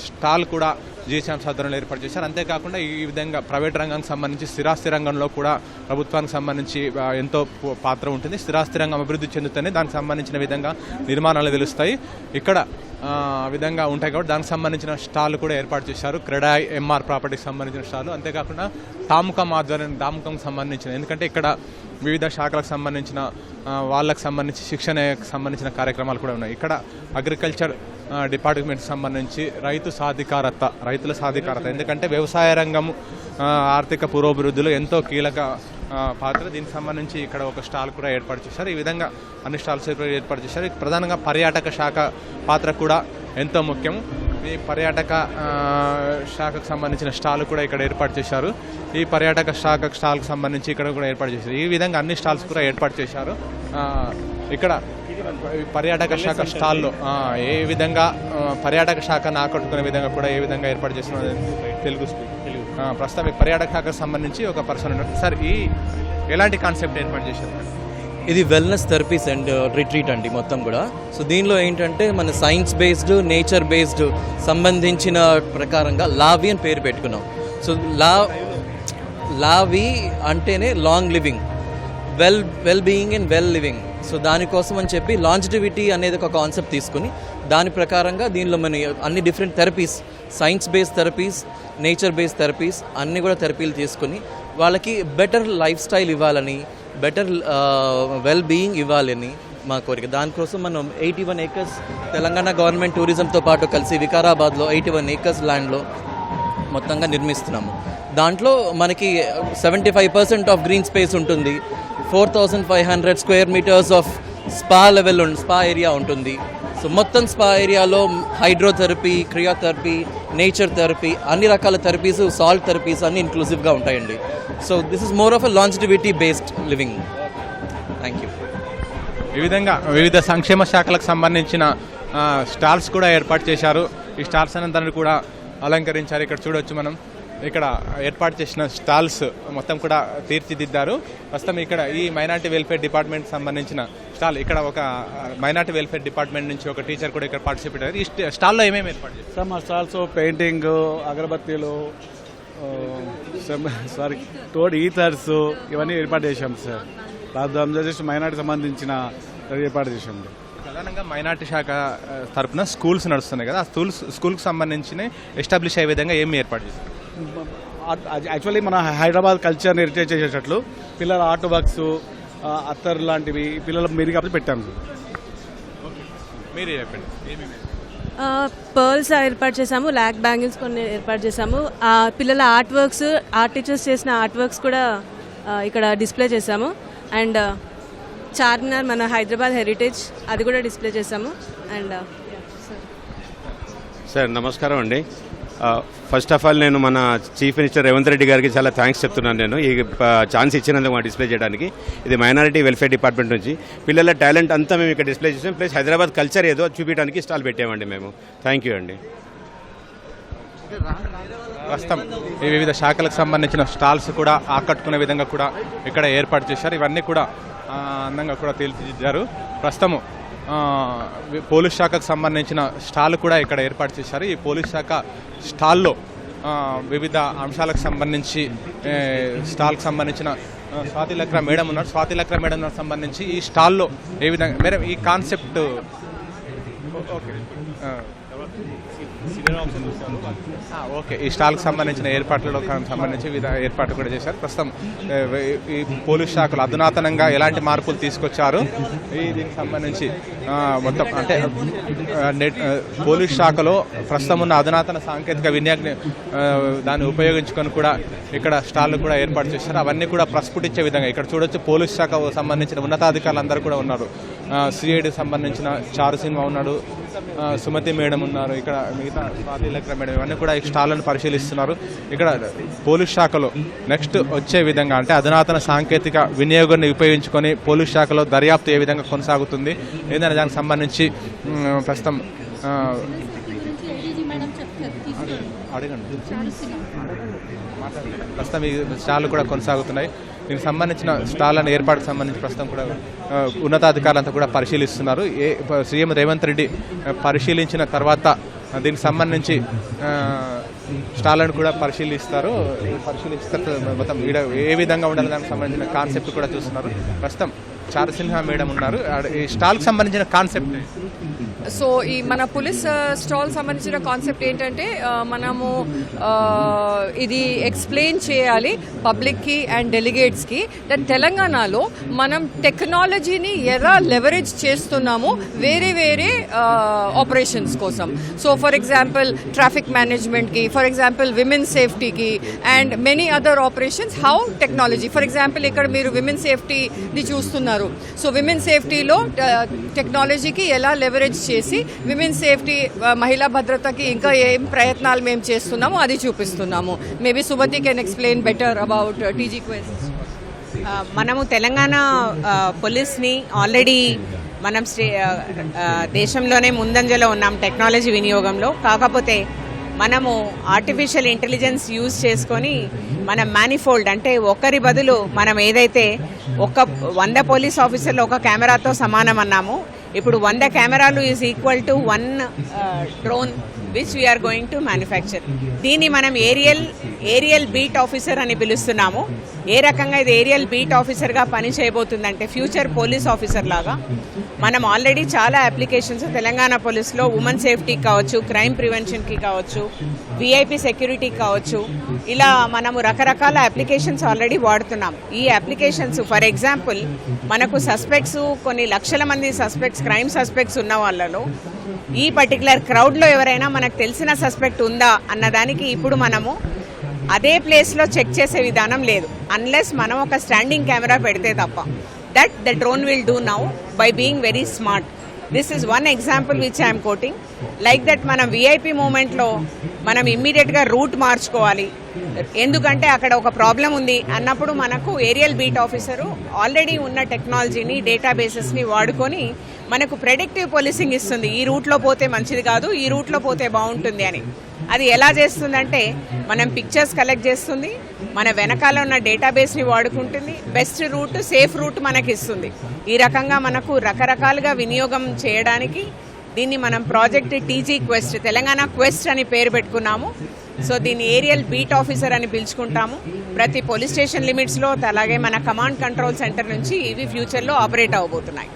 స్టాల్ కూడా జీహెచ్ఎంసీ ఆధ్వర్యంలో ఏర్పాటు చేశారు. అంతేకాకుండా ఈ విధంగా ప్రైవేట్ రంగానికి సంబంధించి స్థిరాస్తి రంగంలో కూడా ప్రభుత్వానికి సంబంధించి ఎంతో పాత్ర ఉంటుంది. స్థిరాస్తి రంగం అభివృద్ధి చెందుతూనే దానికి సంబంధించిన విధంగా నిర్మాణాలు తెలుస్తాయి. ఇక్కడ విధంగా ఉంటాయి కాబట్టి దానికి సంబంధించిన స్టాల్ కూడా ఏర్పాటు చేశారు. క్రెడాయ్ ఎంఆర్ ప్రాపర్టీకి సంబంధించిన స్టాల్. అంతేకాకుండా టాముకం ఆధ్వర్యం టాముకంకి సంబంధించిన, ఎందుకంటే ఇక్కడ వివిధ శాఖలకు సంబంధించిన వాళ్ళకు సంబంధించి శిక్షణకు సంబంధించిన కార్యక్రమాలు కూడా ఉన్నాయి. ఇక్కడ అగ్రికల్చర్ డిపార్ట్మెంట్కి సంబంధించి రైతుల సాధికారత, ఎందుకంటే వ్యవసాయ రంగం ఆర్థిక పురోభివృద్ధిలో ఎంతో కీలక పాత్ర. దీనికి సంబంధించి ఇక్కడ ఒక స్టాల్ కూడా ఏర్పాటు చేశారు. ఈ విధంగా అన్ని స్టాల్స్ ఏర్పాటు చేశారు. ప్రధానంగా పర్యాటక శాఖ పాత్ర కూడా ఎంతో ముఖ్యం. ఈ పర్యాటక శాఖకు సంబంధించిన స్టాల్ కూడా ఇక్కడ ఏర్పాటు చేశారు. ఈ పర్యాటక స్టాల్కి సంబంధించి ఇక్కడ కూడా ఏర్పాటు చేశారు. ఈ విధంగా అన్ని స్టాల్స్ కూడా ఏర్పాటు చేశారు. ఇక్కడ పర్యాటక శాఖ స్టాల్లో ఏ విధంగా పర్యాటక శాఖను ఆకట్టుకునే విధంగా కూడా ఏ విధంగా ఏర్పాటు చేస్తున్నారు తెలుగు ప్రస్తుతం ఈ పర్యాటక శాఖకు సంబంధించి ఒక పర్సన్ ఉన్నారు. సార్, ఈ ఎలాంటి కాన్సెప్ట్ ఏర్పాటు చేశారు? ఇది వెల్నెస్ థెరపీస్ అండ్ రిట్రీట్ అండి మొత్తం కూడా. సో దీనిలో ఏంటంటే మన సైన్స్ బేస్డ్, నేచర్ బేస్డ్ సంబంధించిన ప్రకారంగా లావి అని పేరు పెట్టుకున్నాం. సో లావి అంటేనే long living, well being and well living. So దానికోసం అని చెప్పి లాంజిటివిటీ అనేది ఒక కాన్సెప్ట్ తీసుకుని దాని ప్రకారంగా దీనిలో మన అన్ని different therapies, science based therapies, nature based therapies అన్నీ కూడా థెరపీలు తీసుకుని వాళ్ళకి బెటర్ లైఫ్ స్టైల్ ఇవ్వాలని, బెటర్ వెల్ బీయింగ్ ఇవ్వాలని మా కోరిక. దానికోసం మనం 81 acres తెలంగాణ గవర్నమెంట్ టూరిజంతో పాటు కలిసి వికారాబాద్లో 81 acres ల్యాండ్లో మొత్తంగా నిర్మిస్తున్నాము. దాంట్లో మనకి 75% ఆఫ్ గ్రీన్ స్పేస్ ఉంటుంది. 4500 square metres of spa area ఉంటుంది. సో మొత్తం స్పా ఏరియాలో హైడ్రోథెరపీ, క్రియోథెరపీ, నేచర్ థెరపీ, అన్ని రకాల థెరపీస్, సాల్ట్ థెరపీస్ అన్ని ఇంక్లూజివ్గా ఉంటాయండి. So this is more of a longevity based living. Thank you. ఈ విధంగా వివిధ సంక్షేమ శాఖలకు సంబంధించిన స్టాల్స్ కూడా ఏర్పాటు చేశారు. ఈ స్టాల్స్ అనంతరం కూడా అలంకరించారు. ఇక్కడ చూడొచ్చు మనం ఇక్కడ ఏర్పాటు చేసిన స్టాల్స్ మొత్తం కూడా తీర్చిదిద్దారు. ప్రస్తుతం ఇక్కడ ఈ మైనార్టీ వెల్ఫేర్ డిపార్ట్మెంట్ సంబంధించిన స్టాల్, ఇక్కడ ఒక మైనార్టీ వెల్ఫేర్ డిపార్ట్మెంట్ నుంచి ఒక టీచర్ కూడా ఇక్కడ పార్టిసిపేట్ అయ్యారు. ఈ స్టాల్లో ఏమేమి ఏర్పాటు చేశారు? సార్, మా స్టాల్స్ పెయింటింగ్, అగరబత్తీలు, ఈథర్స్ ఇవన్నీ ఏర్పాటు చేశాం సార్. రాజధాని మైనార్టీ సంబంధించిన ఏర్పాటు చేశాం. ప్రధానంగా మైనార్టీ శాఖ తరఫున స్కూల్స్ నడుస్తున్నాయి కదా, ఆ స్కూల్కి సంబంధించిన ఎస్టాబ్లిష్ అయ్యే విధంగా ఏమి ఏర్పాటు చేశారు? యాక్చువల్లీ మన హైదరాబాద్ కల్చర్ని హెరిటేజ్ చేసేటట్లు పిల్లల ఆర్ట్ వర్క్స్, అత్తర్ లాంటివి పిల్లల మీరు కాబట్టి పెట్టాము. మీరు చెప్పండి. పర్ల్స్ ఏర్పాటు చేసాము, ల్యాక్ బ్యాంగిల్స్ కొన్ని ఏర్పాటు చేసాము. పిల్లల ఆర్ట్ వర్క్స్, ఆర్ట్ టీచర్స్ చేసిన ఆర్ట్ వర్క్స్ కూడా ఇక్కడ డిస్ప్లే చేసాము. అండ్ చార్మినార్ మన హైదరాబాద్ హెరిటేజ్ అది కూడా డిస్ప్లే చేసాము. అండ్ సార్ నమస్కారం అండి. ఫస్ట్ ఆఫ్ ఆల్ నేను మన చీఫ్ మినిస్టర్ రేవంత్ రెడ్డి గారికి చాలా థ్యాంక్స్ చెప్తున్నాను. నేను ఈ ఛాన్స్ ఇచ్చినందుకు మా డిస్ప్లే చేయడానికి. ఇది మైనారిటీ వెల్ఫేర్ డిపార్ట్మెంట్ నుంచి పిల్లల టాలెంట్ అంతా మేము ఇక్కడ డిస్ప్లే చేసాం. ప్లస్ హైదరాబాద్ కల్చర్ ఏదో చూపించడానికి స్టాల్ పెట్టామండి మేము. థ్యాంక్ యూ అండి. ప్రస్తుతం ఈ వివిధ శాఖలకు సంబంధించిన స్టాల్స్ కూడా ఆకట్టుకునే విధంగా కూడా ఇక్కడ ఏర్పాటు చేశారు. ఇవన్నీ కూడా అందంగా కూడా తీర్చిదిద్దారు. ప్రస్తుతము పోలీస్ శాఖకు సంబంధించిన స్టాల్ కూడా ఇక్కడ ఏర్పాటు చేశారు. ఈ పోలీస్ శాఖ స్టాల్లో వివిధ అంశాలకు సంబంధించి స్టాల్కి సంబంధించిన స్వాతి లక్రా మేడం ఉన్నారు. స్వాతి లక్రా మేడం సంబంధించి ఈ స్టాల్లో ఏ విధంగా మేడం ఈ కాన్సెప్ట్ ఓకే ఈ స్టాల్కి సంబంధించిన ఏర్పాట్లలో సంబంధించి వివిధ ఏర్పాట్లు కూడా చేశారు. ప్రస్తుతం ఈ పోలీస్ శాఖలు అధునాతనంగా ఎలాంటి మార్పులు తీసుకొచ్చారు దీనికి సంబంధించి మొత్తం అంటే పోలీస్ శాఖలో ప్రస్తుతం ఉన్న అధునాతన సాంకేతిక వినియోగ దాన్ని ఉపయోగించుకొని కూడా ఇక్కడ స్టాళ్ళు కూడా ఏర్పాటు చేశారు. అవన్నీ కూడా ప్రస్ఫుటించే విధంగా ఇక్కడ చూడొచ్చు. పోలీస్ శాఖకు సంబంధించిన ఉన్నతాధికారులు అందరూ కూడా ఉన్నారు. సిఐడి సంబంధించిన చారు సినిమా ఉన్నాడు, సుమతి మేడం ఉన్నారు, ఇక్కడ మిగతా స్వాతి లక్రా మేడం, ఇవన్నీ కూడా ఈ స్టాళ్లను పరిశీలిస్తున్నారు. ఇక్కడ పోలీస్ శాఖలో నెక్స్ట్ వచ్చే విధంగా అంటే అధునాతన సాంకేతిక వినియోగాన్ని ఉపయోగించుకొని పోలీస్ శాఖలో దర్యాప్తు ఏ విధంగా కొనసాగుతుంది ఏదైనా దానికి సంబంధించి ప్రస్తుతం అడగండి. ప్రస్తుతం ఈ స్టాళ్లు కూడా కొనసాగుతున్నాయి. దీనికి సంబంధించిన స్టాళ్లను ఏర్పాటుకు సంబంధించి ప్రస్తుతం కూడా ఉన్నతాధికారులంతా కూడా పరిశీలిస్తున్నారు. సీఎం రేవంత్ రెడ్డి పరిశీలించిన తర్వాత దీనికి సంబంధించి స్టాళ్ళను కూడా పరిశీలిస్తారు. పరిశీలిస్తారు మొత్తం ఈడ ఏ విధంగా ఉండాలి దానికి సంబంధించిన కాన్సెప్ట్ కూడా చూస్తున్నారు. ప్రస్తుతం చారుసింహ మేడం ఉన్నారు. ఈ స్టాల్కి సంబంధించిన కాన్సెప్ట్ సో ఈ మన పోలీస్ స్టాల్ సంబంధించిన కాన్సెప్ట్ ఏంటంటే మనము ఇది ఎక్స్ప్లెయిన్ చేయాలి పబ్లిక్కి అండ్ డెలిగేట్స్కి దట్ తెలంగాణలో మనం టెక్నాలజీని ఎలా లెవరేజ్ చేస్తున్నాము వేరే వేరే ఆపరేషన్స్ కోసం. సో ఫర్ ఎగ్జాంపుల్ ట్రాఫిక్ మేనేజ్మెంట్కి, ఫర్ ఎగ్జాంపుల్ విమెన్ సేఫ్టీకి and many other operations how technology. For example ఇక్కడ మీరు విమెన్ సేఫ్టీని చూస్తున్నారు. సో విమెన్ సేఫ్టీలో టెక్నాలజీకి ఎలా లెవరేజ్ చేసి విమెన్ సేఫ్టీ మహిళా భద్రతకి ఇంకా ఏం ప్రయత్నాలు మేము చేస్తున్నామో అది చూపిస్తున్నాము. Maybe Sumathi can explain better about TG quest. మనము తెలంగాణ పోలీస్ని ఆల్రెడీ మనం దేశంలోనే ముందంజలో ఉన్నాం టెక్నాలజీ వినియోగంలో. కాకపోతే మనము ఆర్టిఫిషియల్ ఇంటెలిజెన్స్ యూజ్ చేసుకొని మనం మ్యానిఫోల్డ్ అంటే ఒకరి బదులు మనం ఏదైతే 100 పోలీస్ ఆఫీసర్లు ఒక కెమెరాతో సమానం అన్నాము, ఇప్పుడు 100 కెమెరాలు is equal to 1 drone which we're going to manufacture. దీన్ని మనం ఏరియల్ బీట్ ఆఫీసర్ అని పిలుస్తున్నాము. ఏ రకంగా ఇది ఏరియల్ బీట్ ఆఫీసర్గా పని చేయబోతుందంటే ఫ్యూచర్ పోలీస్ ఆఫీసర్ లాగా మనం ఆల్రెడీ చాలా అప్లికేషన్స్ తెలంగాణ పోలీస్లో ఉమెన్ సేఫ్టీకి కావచ్చు, క్రైమ్ ప్రివెన్షన్కి కావచ్చు, విఐపి సెక్యూరిటీకి కావచ్చు, ఇలా మనము రకరకాల అప్లికేషన్స్ ఆల్రెడీ వాడుతున్నాం. ఈ అప్లికేషన్స్ ఫర్ ఎగ్జాంపుల్ మనకు సస్పెక్ట్స్ కొన్ని లక్షల మంది సస్పెక్ట్స్ క్రైమ్ సస్పెక్ట్స్ ఉన్న వాళ్ళలో ఈ పర్టికులర్ క్రౌడ్లో ఎవరైనా మనకు తెలిసిన సస్పెక్ట్ ఉందా అన్నదానికి ఇప్పుడు మనము అదే ప్లేస్లో చెక్ చేసే విధానం లేదు అన్లెస్ మనం ఒక స్టాండింగ్ కెమెరా పెడితే తప్ప. That the drone will do now by being very smart. This is one example which I'm quoting. Like that మనం విఐపి మూమెంట్లో మనం ఇమ్మీడియట్గా రూట్ మార్చుకోవాలి, ఎందుకంటే అక్కడ ఒక ప్రాబ్లం ఉంది అన్నప్పుడు మనకు ఏరియల్ బీట్ ఆఫీసరు ఆల్రెడీ ఉన్న టెక్నాలజీని డేటాబేసెస్ని వాడుకొని మనకు ప్రెడిక్టివ్ పోలీసింగ్ ఇస్తుంది. ఈ రూట్లో పోతే మంచిది కాదు, ఈ రూట్లో పోతే బాగుంటుంది అని. అది ఎలా చేస్తుందంటే మనం పిక్చర్స్ కలెక్ట్ చేస్తుంది, మన వెనకాల ఉన్న డేటాబేస్ని వాడుకుంటుంది, బెస్ట్ రూట్ సేఫ్ రూట్ మనకి ఇస్తుంది. ఈ రకంగా మనకు రకరకాలుగా వినియోగం చేయడానికి దీన్ని మనం project TG quest, Telangana quest అని పేరు పెట్టుకున్నాము. సో దీన్ని ఏరియల్ బీట్ ఆఫీసర్ అని పిలుచుకుంటాము. ప్రతి పోలీస్ స్టేషన్ లిమిట్స్లో అలాగే మన కమాండ్ కంట్రోల్ సెంటర్ నుంచి ఇవి ఫ్యూచర్లో ఆపరేట్ అవబోతున్నాయి.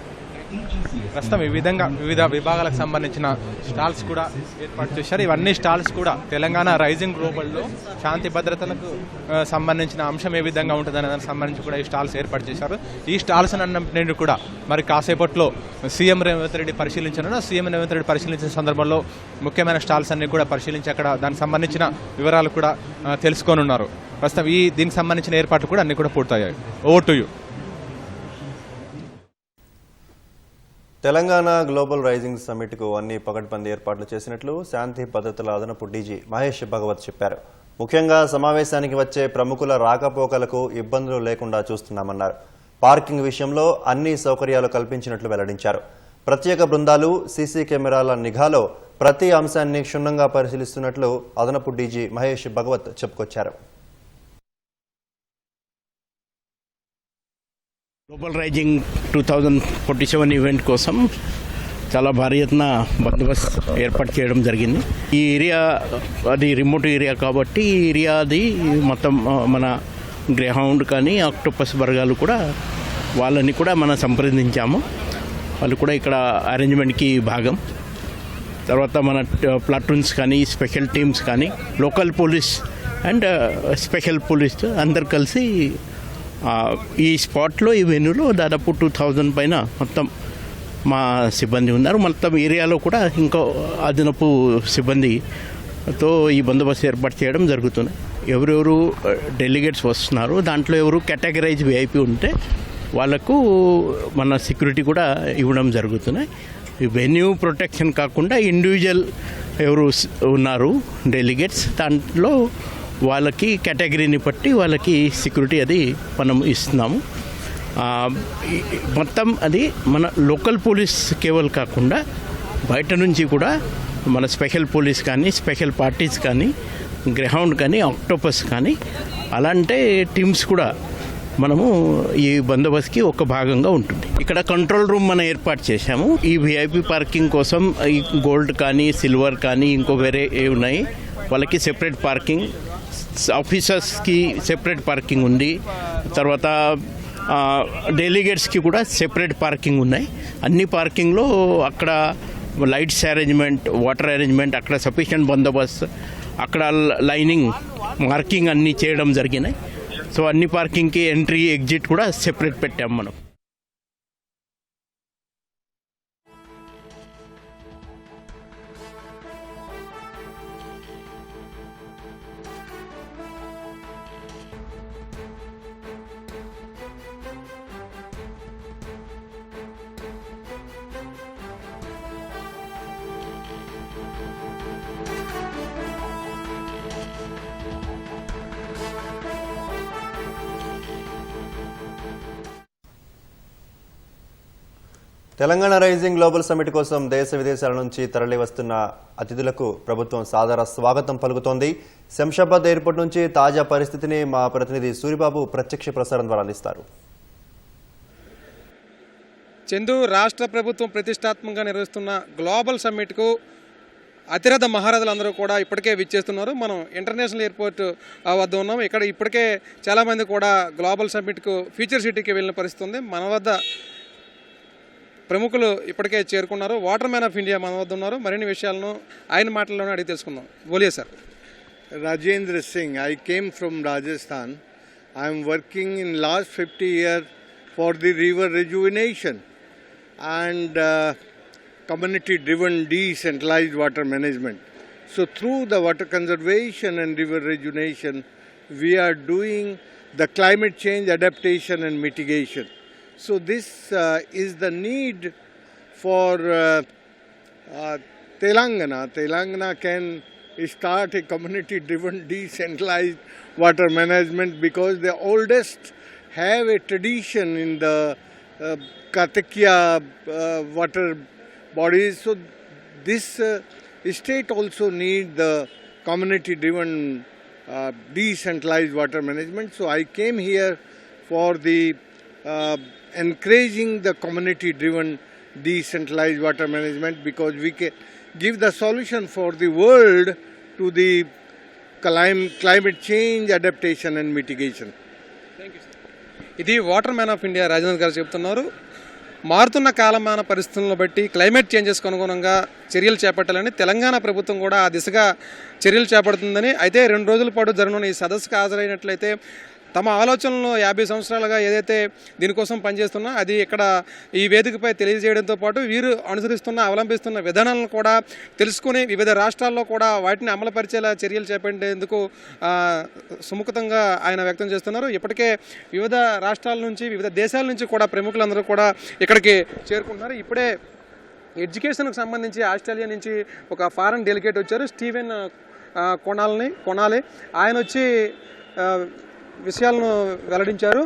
ప్రస్తుతం ఈ విధంగా వివిధ విభాగాలకు సంబంధించిన స్టాల్స్ కూడా ఏర్పాటు చేశారు. ఇవన్నీ స్టాల్స్ కూడా తెలంగాణ రైజింగ్ గ్లోబల్లో శాంతి భద్రతలకు సంబంధించిన అంశం ఏ విధంగా ఉంటుందనే దానికి సంబంధించి కూడా ఈ స్టాల్స్ ఏర్పాటు చేశారు. ఈ స్టాల్స్ అన్నింటినీ కూడా మరి కాసేపట్లో సీఎం రేవంత్ రెడ్డి పరిశీలించనున్నారు. సీఎం రేవంత్ రెడ్డి పరిశీలించిన సందర్భంలో ముఖ్యమైన స్టాల్స్ అన్ని కూడా పరిశీలించి అక్కడ దానికి సంబంధించిన వివరాలు కూడా తెలుసుకోనున్నారు. ప్రస్తుతం దీనికి సంబంధించిన ఏర్పాట్లు కూడా అన్ని కూడా పూర్తయ్యాయి. Over to you. Telangana global rising సమ్మిట్కు అన్ని పకడ్బందీ ఏర్పాట్లు చేసినట్లు శాంతి భద్రతల అదనపు డీజీ మహేష్ భగవత్ చెప్పారు. ముఖ్యంగా సమావేశానికి వచ్చే ప్రముఖుల రాకపోకలకు ఇబ్బందులు లేకుండా చూస్తున్నామన్నారు. పార్కింగ్ విషయంలో అన్ని సౌకర్యాలు కల్పించినట్లు వెల్లడించారు. ప్రత్యేక బృందాలు సీసీ కెమెరాల నిఘాలో ప్రతి అంశాన్ని క్షుణ్ణంగా పరిశీలిస్తున్నట్లు అదనపు డీజీ మహేష్ భగవత్ చెప్పుకొచ్చారు. గ్లోబల్ రైజింగ్ 2047 ఈవెంట్ కోసం చాలా భారీ ఎత్తున బందోబస్తు ఏర్పాటు చేయడం జరిగింది. ఈ ఏరియా అది రిమోట్ ఏరియా కాబట్టి ఈ ఏరియాది మొత్తం మన గ్రేహౌండ్ కానీ ఆక్టోపస్ వర్గాలు కూడా వాళ్ళని కూడా మనం సంప్రదించాము. వాళ్ళు కూడా ఇక్కడ అరేంజ్మెంట్కి భాగం. తర్వాత మన ప్లాటూన్స్ కానీ స్పెషల్ టీమ్స్ కానీ local police and special police అందరు కలిసి ఈ స్పాట్లో ఈ వెన్యూలో దాదాపు 2000 పైన మొత్తం మా సిబ్బంది ఉన్నారు. మొత్తం ఏరియాలో కూడా ఇంకో అదనపు సిబ్బందితో ఈ బందోబస్తు ఏర్పాటు చేయడం జరుగుతుంది. ఎవరెవరు డెలిగేట్స్ వస్తున్నారు దాంట్లో ఎవరు కేటగిరైజ్ విఐపి ఉంటే వాళ్ళకు మన సెక్యూరిటీ కూడా ఇవ్వడం జరుగుతున్నాయి. ఈ వెన్యూ ప్రొటెక్షన్ కాకుండా ఇండివిజువల్ ఎవరు ఉన్నారు డెలిగేట్స్ దాంట్లో వాళ్ళకి కేటగిరీని బట్టి వాళ్ళకి సెక్యూరిటీ అది మనం ఇస్తున్నాము. మొత్తం అది మన లోకల్ పోలీస్ కేవలం కాకుండా బయట నుంచి కూడా మన స్పెషల్ పోలీస్ కానీ స్పెషల్ పార్టీస్ కానీ గ్రేహౌండ్ కానీ ఆక్టోపస్ కానీ అలాంటి టీమ్స్ కూడా మనము ఈ బందోబస్తుకి ఒక భాగంగా ఉంటుంది. ఇక్కడ కంట్రోల్ రూమ్ మనం ఏర్పాటు చేశాము. ఈ విఐపి పార్కింగ్ కోసం ఈ గోల్డ్ కానీ సిల్వర్ కానీ ఇంకో వేరే ఏ ఉన్నాయి, వాళ్ళకి సెపరేట్ పార్కింగ్, ఆఫీసర్స్కి సెపరేట్ పార్కింగ్ ఉంది. తర్వాత డెలిగేట్స్కి కూడా సెపరేట్ పార్కింగ్ ఉన్నాయి. అన్ని పార్కింగ్లో అక్కడ లైట్స్ అరేంజ్మెంట్, వాటర్ అరేంజ్మెంట్, అక్కడ సఫిషియెంట్ బందోబస్తు, అక్కడ లైనింగ్ మార్కింగ్ అన్నీ చేయడం జరిగినాయి. సో అన్ని పార్కింగ్కి ఎంట్రీ ఎగ్జిట్ కూడా సెపరేట్ పెట్టాం మనం. తెలంగాణ రైజింగ్ గ్లోబల్ సమిట్ కోసం దేశ విదేశాల నుంచి తరలి వస్తున్న అతిథులకు ప్రభుత్వం సాదర స్వాగతం పలుకుతోంది. శంషాబాద్ ఎయిర్పోర్ట్ నుంచి తాజా పరిస్థితిని మా ప్రతినిధి సూరిబాబు ప్రత్యక్ష ప్రసారం ద్వారా అందిస్తారు. చందు, రాష్ట్ర ప్రభుత్వం ప్రతిష్టాత్మకంగా నిర్వహిస్తున్న గ్లోబల్ సమ్మిట్కు అతిరథ మహారాజులందరూ కూడా ఇప్పటికే విచ్చేస్తున్నారు. మనం ఇంటర్నేషనల్ ఎయిర్పోర్ట్ వద్ద ఉన్నాం. ఇక్కడ ఇప్పటికే చాలామంది కూడా గ్లోబల్ సమ్మిట్కు ఫ్యూచర్ సిటీకి వెళ్ళిన పరిస్థితి ఉంది. మన వద్ద ప్రముఖులు ఇప్పటికే చేరుకున్నారు. వాటర్ మ్యాన్ ఆఫ్ ఇండియా మన వద్ద ఉన్నారు. మరిన్ని విషయాలను ఆయన మాటల్లోనే అడిగి తెలుసుకుందాం. బోలియే sir. Rajendra Singh. I came from Rajasthan. I am working in last 50 years for the river rejuvenation and community-driven decentralized water management. So through the water conservation and river rejuvenation, we are doing the climate change adaptation and mitigation. So this is the need for Telangana. Telangana can start a community-driven decentralized water management because the oldest have a tradition in the Kartikya water bodies. So this state also need the community-driven decentralized water management. So I came here for the encouraging the community-driven decentralized water management because we can give the solution for the world to the climate change adaptation and mitigation. Thank you sir. ఇది water man of India Rajendra గారు చెబుతున్నారు. మారుతున్న కాలమాన పరిస్థితులను బట్టి climate చేంజెస్కు అనుగుణంగా చర్యలు చేపట్టాలని తెలంగాణ ప్రభుత్వం కూడా ఆ దిశగా చర్యలు చేపడుతుందని, అయితే 2 రోజుల పాటు జరగనున్న ఈ సదస్సుకు హాజరైనట్లయితే తమ ఆలోచనలను 50 సంవత్సరాలుగా ఏదైతే దీనికోసం పనిచేస్తున్నా అది ఇక్కడ ఈ వేదికపై తెలియజేయడంతో పాటు వీరు అవలంబిస్తున్న విధానాలను కూడా తెలుసుకుని వివిధ రాష్ట్రాల్లో కూడా వాటిని అమలుపరిచేలా చర్యలు చేపట్టేందుకు సుముఖతంగా ఆయన వ్యక్తం చేస్తున్నారు. ఇప్పటికే వివిధ రాష్ట్రాల నుంచి వివిధ దేశాల నుంచి కూడా ప్రముఖులందరూ కూడా ఇక్కడికి చేరుకుంటున్నారు. ఇప్పుడే ఎడ్యుకేషన్కు సంబంధించి ఆస్ట్రేలియా నుంచి ఒక ఫారెన్ డెలిగేట్ వచ్చారు, స్టీవెన్ కొనాలి. ఆయన వచ్చి విషయాలను వెల్లడించారు.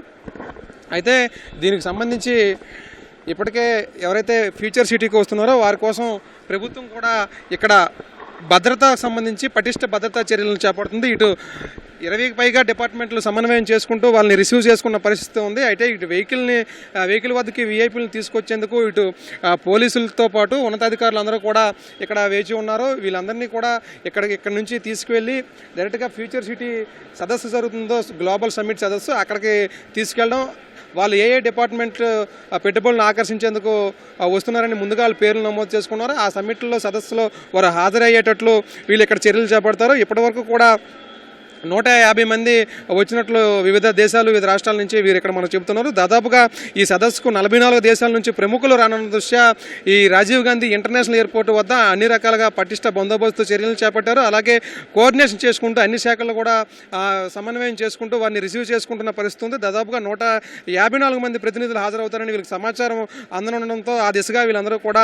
అయితే దీనికి సంబంధించి ఇప్పటికే ఎవరైతే ఫ్యూచర్ సిటీకి వస్తున్నారో వారి కోసం ప్రభుత్వం కూడా ఇక్కడ భద్రతకు సంబంధించి పటిష్ట భద్రతా చర్యలను చేపడుతుంది. ఇటు 20కి పైగా డిపార్ట్మెంట్లు సమన్వయం చేసుకుంటూ వాళ్ళని రిసీవ్ చేసుకున్న పరిస్థితి ఉంది. అయితే ఇటు వెహికల్ వద్దకి వీఐపీలను తీసుకొచ్చేందుకు ఇటు పోలీసులతో పాటు ఉన్నతాధికారులు అందరూ కూడా ఇక్కడ వేచి ఉన్నారు. వీళ్ళందరినీ కూడా ఇక్కడ నుంచి తీసుకువెళ్ళి డైరెక్ట్గా ఫ్యూచర్ సిటీ సదస్సు జరుగుతుందో గ్లోబల్ సమ్మిట్ సదస్సు అక్కడికి తీసుకెళ్ళడం, వాళ్ళు ఏ డిపార్ట్మెంట్ పెట్టుబడులను ఆకర్షించేందుకు వస్తున్నారని ముందుగా వాళ్ళ పేర్లు నమోదు చేసుకున్నారు. ఆ సమ్మిట్లో సదస్సులో వారు హాజరయ్యేటట్లు వీళ్ళు ఇక్కడ చర్యలు చేపడతారు. ఇప్పటివరకు కూడా 150 మంది వచ్చినట్లు వివిధ దేశాలు వివిధ రాష్ట్రాల నుంచి వీరు ఇక్కడ మనకు చెబుతున్నారు. దాదాపుగా ఈ సదస్సుకు 44 దేశాల నుంచి ప్రముఖులు రానున్న దృష్ట్యా ఈ రాజీవ్ గాంధీ ఇంటర్నేషనల్ ఎయిర్పోర్ట్ వద్ద అన్ని రకాలుగా పటిష్ట బందోబస్తు చర్యలు చేపట్టారు. అలాగే కోఆర్డినేషన్ చేసుకుంటూ అన్ని శాఖలు కూడా సమన్వయం చేసుకుంటూ వారిని రిసీవ్ చేసుకుంటున్న పరిస్థితి ఉంది. దాదాపుగా 154 మంది ప్రతినిధులు హాజరవుతారని వీళ్ళకి సమాచారం అందనుండడంతో ఆ దిశగా వీళ్ళందరూ కూడా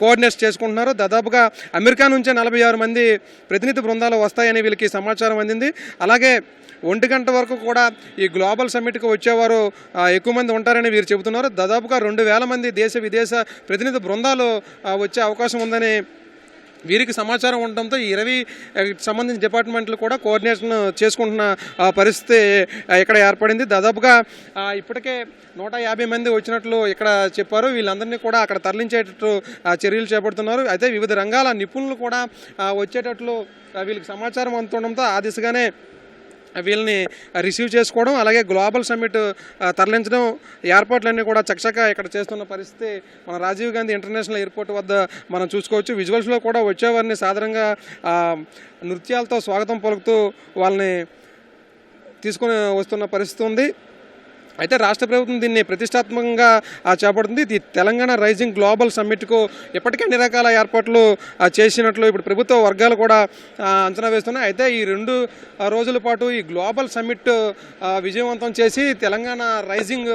కోఆర్డినేట్ చేసుకుంటున్నారు. దాదాపుగా అమెరికా నుంచే 46 మంది ప్రతినిధి బృందాలు వస్తాయని వీళ్ళకి సమాచారం అందింది. అలాగే 1 గంట వరకు కూడా ఈ గ్లోబల్ సమ్మిట్కి వచ్చేవారు ఎక్కువ మంది ఉంటారని వీరు చెబుతున్నారు. దాదాపుగా 2000 మంది దేశ విదేశ ప్రతినిధి బృందాలు వచ్చే అవకాశం ఉందని వీరికి సమాచారం ఉండడంతో ఈ 20 సంబంధించిన డిపార్ట్మెంట్లు కూడా కోఆర్డినేషన్ చేసుకుంటున్న పరిస్థితి ఇక్కడ ఏర్పడింది. దాదాపుగా ఇప్పటికే 150 మంది వచ్చినట్లు ఇక్కడ చెప్పారు. వీళ్ళందరినీ కూడా అక్కడ తరలించేటట్లు చర్యలు చేపడుతున్నారు. అయితే వివిధ రంగాల నిపుణులు కూడా వచ్చేటట్లు వీళ్ళకి సమాచారం అందుతుండడంతో ఆ దిశగానే వీళ్ళని రిసీవ్ చేసుకోవడం, అలాగే గ్లోబల్ సమ్మిట్ తరలించడం ఏర్పాట్లన్నీ కూడా చకచకా ఇక్కడ చేస్తున్న పరిస్థితి మన రాజీవ్ గాంధీ ఇంటర్నేషనల్ ఎయిర్పోర్ట్ వద్ద మనం చూసుకోవచ్చు. విజువల్స్లో కూడా వచ్చేవారిని సాధారణంగా నృత్యాలతో స్వాగతం పలుకుతూ వాళ్ళని తీసుకొని వస్తున్న పరిస్థితి ఉంది. అయితే రాష్ట్ర ప్రభుత్వం దీన్ని ప్రతిష్టాత్మకంగా చేపడుతుంది. ఇది తెలంగాణ రైజింగ్ గ్లోబల్ సమ్మిట్కు ఇప్పటికే అన్ని రకాల ఏర్పాట్లు చేసినట్లు ఇప్పుడు ప్రభుత్వ వర్గాలు కూడా అంచనా వేస్తున్నాయి. అయితే ఈ 2 రోజుల పాటు ఈ గ్లోబల్ సమ్మిట్ విజయవంతం చేసి తెలంగాణ రైజింగ్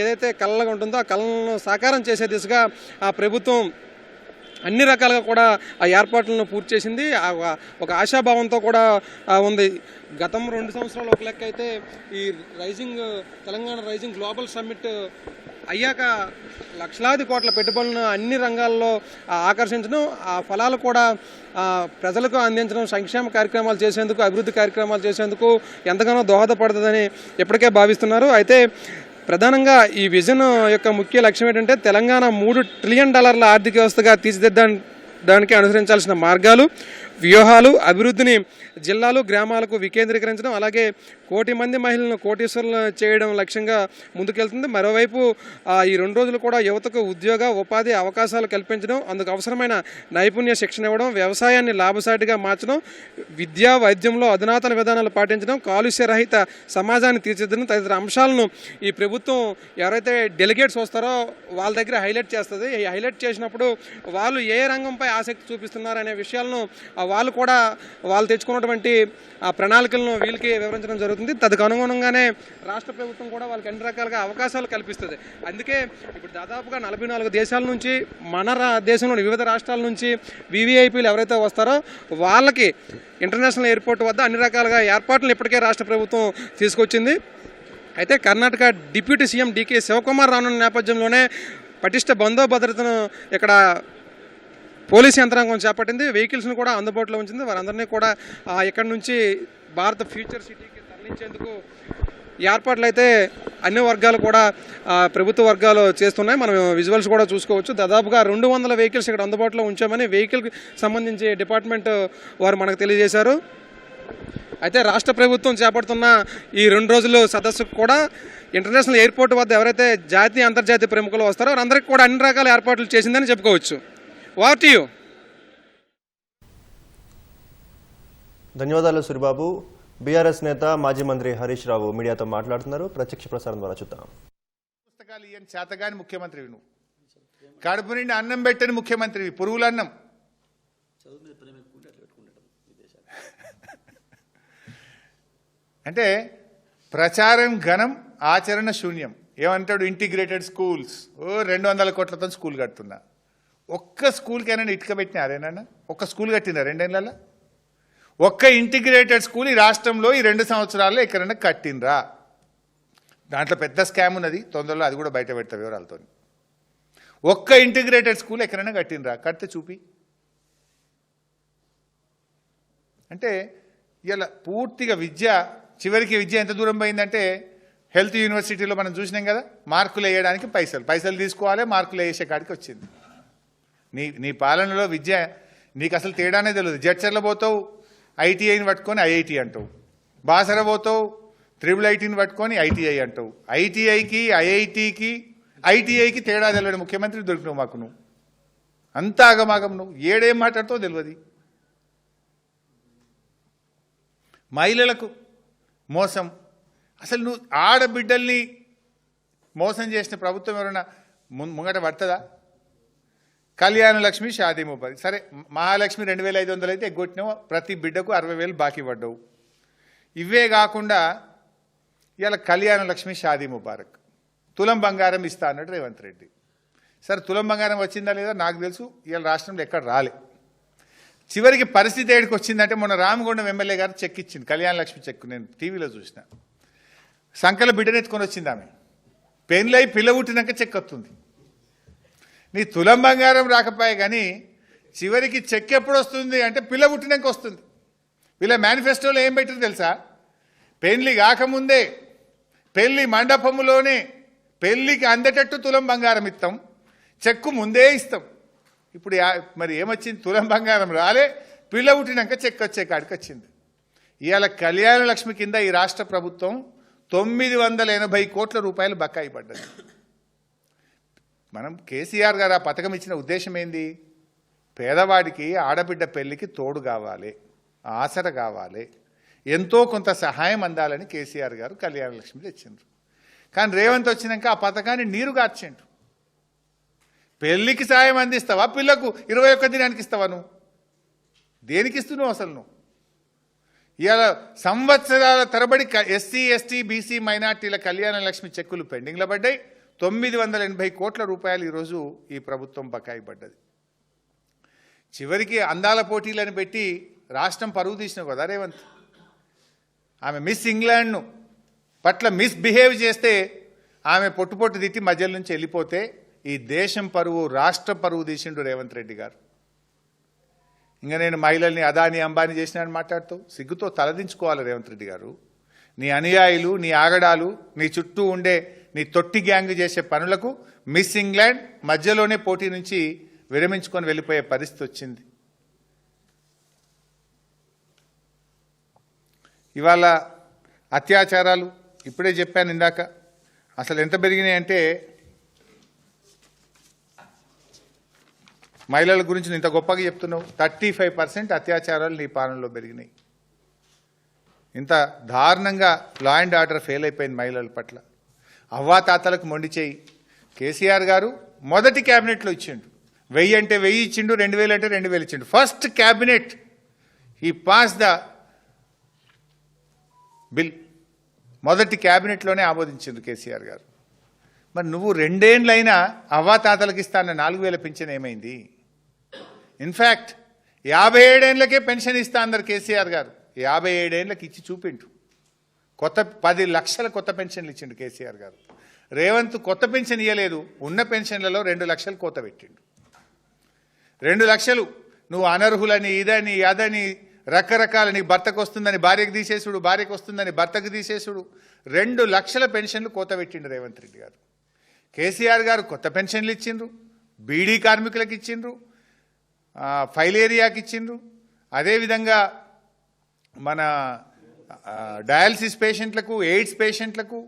ఏదైతే కళగా ఉంటుందో ఆ కళలను సాకారం చేసే దిశగా ప్రభుత్వం అన్ని రకాలుగా కూడా ఆ ఏర్పాట్లను పూర్తి చేసింది. ఒక ఆశాభావంతో కూడా ఉంది. గతం 2 సంవత్సరాలు ఒక లెక్క అయితే ఈ తెలంగాణ రైజింగ్ గ్లోబల్ సమ్మిట్ అయ్యాక లక్షలాది కోట్ల పెట్టుబడులను అన్ని రంగాల్లో ఆకర్షించడం, ఆ ఫలాలు కూడా ప్రజలకు అందించడం, సంక్షేమ కార్యక్రమాలు చేసేందుకు, అభివృద్ధి కార్యక్రమాలు చేసేందుకు ఎంతగానో దోహదపడుతుందని ఇప్పటికే భావిస్తున్నారు. అయితే ప్రధానంగా ఈ విజన్ యొక్క ముఖ్య లక్ష్యం ఏంటంటే తెలంగాణ $3 ట్రిలియన్ ఆర్థిక వ్యవస్థగా తీర్చిదిద్దడానికి అనుసరించాల్సిన మార్గాలు, వ్యూహాలు, అభివృద్ధిని జిల్లాలు, గ్రామాలకు వికేంద్రీకరించడం, అలాగే 1 కోటి మంది మహిళలను కోటీశ్వరులు చేయడం లక్ష్యంగా ముందుకెళ్తుంది. మరోవైపు ఈ 2 రోజులు కూడా యువతకు ఉద్యోగ ఉపాధి అవకాశాలు కల్పించడం, అందుకు అవసరమైన నైపుణ్య శిక్షణ ఇవ్వడం, వ్యవసాయాన్ని లాభసాటిగా మార్చడం, విద్యా వైద్యంలో అధునాతన విధానాలు పాటించడం, కాలుష్య రహిత సమాజాన్ని తీర్చిదిద్దడం తదితర అంశాలను ఈ ప్రభుత్వం ఎవరైతే డెలిగేట్స్ వస్తారో వాళ్ళ దగ్గర హైలైట్ చేస్తుంది. ఈ హైలైట్ చేసినప్పుడు వాళ్ళు ఏ రంగంపై ఆసక్తి చూపిస్తున్నారనే విషయాలను వాళ్ళు తెచ్చుకున్నటువంటి ప్రణాళికలను వీళ్ళకి వివరించడం జరుగుతుంది. తదకు అనుగుణంగానే రాష్ట్ర ప్రభుత్వం కూడా వాళ్ళకి అన్ని రకాలుగా అవకాశాలు కల్పిస్తుంది. అందుకే ఇప్పుడు దాదాపుగా 44 దేశాల నుంచి మన దేశంలోని వివిధ రాష్ట్రాల నుంచి వివిఐపీలు ఎవరైతే వస్తారో వాళ్ళకి ఇంటర్నేషనల్ ఎయిర్పోర్ట్ వద్ద అన్ని రకాలుగా ఏర్పాట్లను ఇప్పటికే రాష్ట్ర ప్రభుత్వం తీసుకొచ్చింది. అయితే కర్ణాటక డిప్యూటీ సీఎం డికే శివకుమార్ రానున్న నేపథ్యంలోనే పటిష్ట బందోభద్రతను ఇక్కడ పోలీసు యంత్రాంగం చేపట్టింది. వెహికల్స్ను కూడా అందుబాటులో ఉంచింది. వారందరినీ కూడా ఇక్కడి నుంచి భారత ఫ్యూచర్ సిటీకి తరలించేందుకు ఏర్పాట్లు అయితే అన్ని వర్గాలు కూడా ప్రభుత్వ వర్గాలు చేస్తున్నాయి. మనం విజువల్స్ కూడా చూసుకోవచ్చు. దాదాపుగా 200 వెహికల్స్ ఇక్కడ అందుబాటులో ఉంచామని వెహికల్కి సంబంధించి డిపార్ట్మెంట్ వారు మనకు తెలియజేశారు. అయితే రాష్ట్ర ప్రభుత్వం చేపడుతున్న ఈ 2 రోజుల సదస్సుకు కూడా ఇంటర్నేషనల్ ఎయిర్పోర్ట్ వద్ద ఎవరైతే జాతీయ అంతర్జాతీయ ప్రముఖులు వస్తారో వారందరికీ కూడా అన్ని రకాల ఏర్పాట్లు చేసిందని చెప్పుకోవచ్చు. వాట్ యు ధన్యవాదాలు సూరిబాబు. బీఆర్ఎస్ నేత మాజీ మంత్రి హరీష్ రావు మీడియాతో మాట్లాడుతున్నారు. ప్రత్యక్ష ప్రసారం ద్వారా చూద్దాం. పుస్తకాలు ఇయ్యని చేతగాని ముఖ్యమంత్రివి నువ్వు, కడుపు నిండి అన్నం పెట్టని ముఖ్యమంత్రివి, పురుగులన్నం. అంటే ప్రచారం ఘనం, ఆచరణ శూన్యం. ఏమంటాడు? ఇంటిగ్రేటెడ్ స్కూల్స్, 200 కోట్లతో స్కూల్ కడుతున్నా. ఒక్క స్కూల్కైనా ఇటుక పెట్టినా అరేనా? ఒక్క స్కూల్ కట్టినా 2 ఏళ్ళలో? ఒక్క ఇంటిగ్రేటెడ్ స్కూల్ ఈ రాష్ట్రంలో ఈ 2 సంవత్సరాల్లో ఎక్కడైనా కట్టినరా? దాంట్లో పెద్ద స్కామ్ ఉన్నది, తొందరలో అది కూడా బయట పెడతా వివరాలతో. ఒక్క ఇంటిగ్రేటెడ్ స్కూల్ ఎక్కడైనా కట్టినరా? కడితే చూపి. అంటే ఇలా పూర్తిగా విద్య, చివరికి విద్య ఎంత దూరం పోయిందంటే హెల్త్ యూనివర్సిటీలో మనం చూసినాం కదా, మార్కులు వేయడానికి పైసలు తీసుకోవాలి, మార్కులు వేసే కాడికి వచ్చింది. నీ పాలనలో విద్య నీకు అసలు తేడానే తెలియదు. జడ్చర్ల పోతావు, ఐటీఐని పట్టుకొని ఐఐటి అంటావు. బాసర పోతావు, IIITని పట్టుకొని ఐటీఐ అంటావు. ఐటీఐకి ఐఐటికి తేడా తెలియదు. ముఖ్యమంత్రి దొరికినావు మాకు. నువ్వు అంత ఆగమాగం, నువ్వు ఏడేం మాట్లాడుతావు తెలియదు. మహిళలకు మోసం, అసలు నువ్వు ఆడబిడ్డల్ని మోసం చేసిన ప్రభుత్వం ఎవరైనా ముంగట పడుతుందా? కళ్యాణ లక్ష్మి, షాదీ ముబారక్. సరే, మహాలక్ష్మి 2500 అయితే ఎగ్గొట్టినావు, ప్రతి బిడ్డకు 60,000 బాకీ పడ్డావు. ఇవే కాకుండా ఇవాళ కళ్యాణ లక్ష్మి, షాదీ ముబారక్, తులం బంగారం ఇస్తా అన్నాడు రేవంత్ రెడ్డి. సరే, తులం బంగారం వచ్చిందా లేదా నాకు తెలుసు, ఇవాళ రాష్ట్రంలో ఎక్కడ రాలే. చివరికి పరిస్థితి ఏడికి వచ్చిందంటే మొన్న రామగుండం ఎమ్మెల్యే గారు చెక్ ఇచ్చింది, కళ్యాణ లక్ష్మి చెక్. నేను టీవీలో చూసిన. సంకల బిడ్డనెత్తుకొని వచ్చింది ఆమె. పెళ్ళై పిల్ల పుట్టినాక చెక్ వస్తుంది. నీ తులం బంగారం రాకపోయే కానీ చివరికి చెక్ ఎప్పుడు వస్తుంది అంటే పిల్ల పుట్టినాక వస్తుంది. వీళ్ళ మేనిఫెస్టోలో ఏం పెట్టారు తెలుసా? పెళ్లి కాకముందే పెళ్లి మండపములోనే పెళ్లికి అందేటట్టు తులం బంగారం ఇస్తాం, చెక్కు ముందే ఇస్తాం. ఇప్పుడు మరి ఏమొచ్చింది? తులం బంగారం రాలే, పిల్ల పుట్టినాక చెక్ వచ్చే కాడికి వచ్చింది. ఇవాళ కళ్యాణ లక్ష్మి కింద ఈ రాష్ట్ర ప్రభుత్వం 980 కోట్ల రూపాయలు బకాయి పడ్డది. మనం కేసీఆర్ గారు ఆ పథకం ఇచ్చిన ఉద్దేశం ఏంది? పేదవాడికి ఆడబిడ్డ పెళ్లికి తోడు కావాలి, ఆసర కావాలి, ఎంతో కొంత సహాయం అందాలని కేసీఆర్ గారు కళ్యాణ లక్ష్మి తెచ్చిండ్రు. కానీ రేవంత్ వచ్చినాక ఆ పథకాన్ని నీరు గార్చిండ్రు. పెళ్లికి సాయం అందిస్తావా, పిల్లకు 21 దినానికి ఇస్తావా? నువ్వు దేనికి ఇస్తున్నావు అసలు? నువ్వు ఇవాళ సంవత్సరాల తరబడి ఎస్సీ ఎస్టీ బీసీ మైనార్టీల కళ్యాణ లక్ష్మి చెక్కులు పెండింగ్లో పడ్డాయి. 980 కోట్ల రూపాయలు ఈరోజు ఈ ప్రభుత్వం బకాయి పడ్డది. చివరికి అందాల పోటీలను పెట్టి రాష్ట్రం పరువు తీసినావు కదా రేవంత్. ఆమె మిస్ ఇంగ్లాండ్ను పట్ల మిస్బిహేవ్ చేస్తే ఆమె పొట్టు తిట్టి మధ్యలో నుంచి వెళ్ళిపోతే ఈ దేశం పరువు, రాష్ట్ర పరువు తీసిండు రేవంత్ రెడ్డి గారు. ఇంకా నేను మహిళల్ని అదాని అంబానీ చేసినానని మాట్లాడుతూ సిగ్గుతో తలదించుకోవాలి రేవంత్ రెడ్డి గారు. నీ అనుయాయులు, నీ ఆగడాలు, నీ చుట్టూ ఉండే నీ తొట్టి గ్యాంగ్ చేసే పనులకు మిస్ ఇంగ్లాండ్ మధ్యలోనే పోటీ నుంచి విరమించుకొని వెళ్ళిపోయే పరిస్థితి వచ్చింది. ఇవాళ అత్యాచారాలు ఇప్పుడే చెప్పాను ఇందాక, అసలు ఎంత పెరిగినాయి అంటే మహిళల గురించి ఇంత గొప్పగా చెప్తున్నావు. 35% అత్యాచారాలు నీ పాలనలో పెరిగినాయి. ఇంత దారుణంగా లా అండ్ ఆర్డర్ ఫెయిల్ అయిపోయింది మహిళల పట్ల. అవ్వాతాతలకు మొండి చేయి. కేసీఆర్ గారు మొదటి క్యాబినెట్లో ఇచ్చిండు. 1000 అంటే 1000 ఇచ్చిండు, 2000 అంటే 2000 ఇచ్చిండు. ఫస్ట్ క్యాబినెట్ ఈ పాస్ ద బిల్. మొదటి క్యాబినెట్లోనే ఆమోదించింది కేసీఆర్ గారు. మరి నువ్వు 2 ఏళ్ళైనా అవ్వాతాతలకు ఇస్తాన్న 4000 పెన్షన్ ఏమైంది? ఇన్ఫ్యాక్ట్ 57 ఏళ్లకే పెన్షన్ ఇస్తా అన్నారు కేసీఆర్ గారు. 57 ఏళ్ళకి ఇచ్చి చూపిండు. 10 లక్షల కొత్త పెన్షన్లు ఇచ్చిండు కేసీఆర్ గారు. రేవంత్ కొత్త పెన్షన్ ఇవ్వలేదు, ఉన్న పెన్షన్లలో 2 లక్షలు కోత పెట్టిండు. 2 లక్షలు నువ్వు అనర్హులని, ఇదని అదని రకరకాల, నీ భర్తకు వస్తుందని భార్యకు తీసేసుడు, భార్యకు వస్తుందని భర్తకు తీసేసుడు, 2 లక్షల పెన్షన్లు కోత పెట్టిండు రేవంత్ రెడ్డి గారు. కేసీఆర్ గారు కొత్త పెన్షన్లు ఇచ్చిండ్రు, బీడీ కార్మికులకు ఇచ్చిండ్రు, ఫైల్ ఏరియాకి ఇచ్చిండ్రు, అదేవిధంగా మన డయాలసిస్ పేషెంట్లకు, ఎయిడ్స్ పేషెంట్లకు,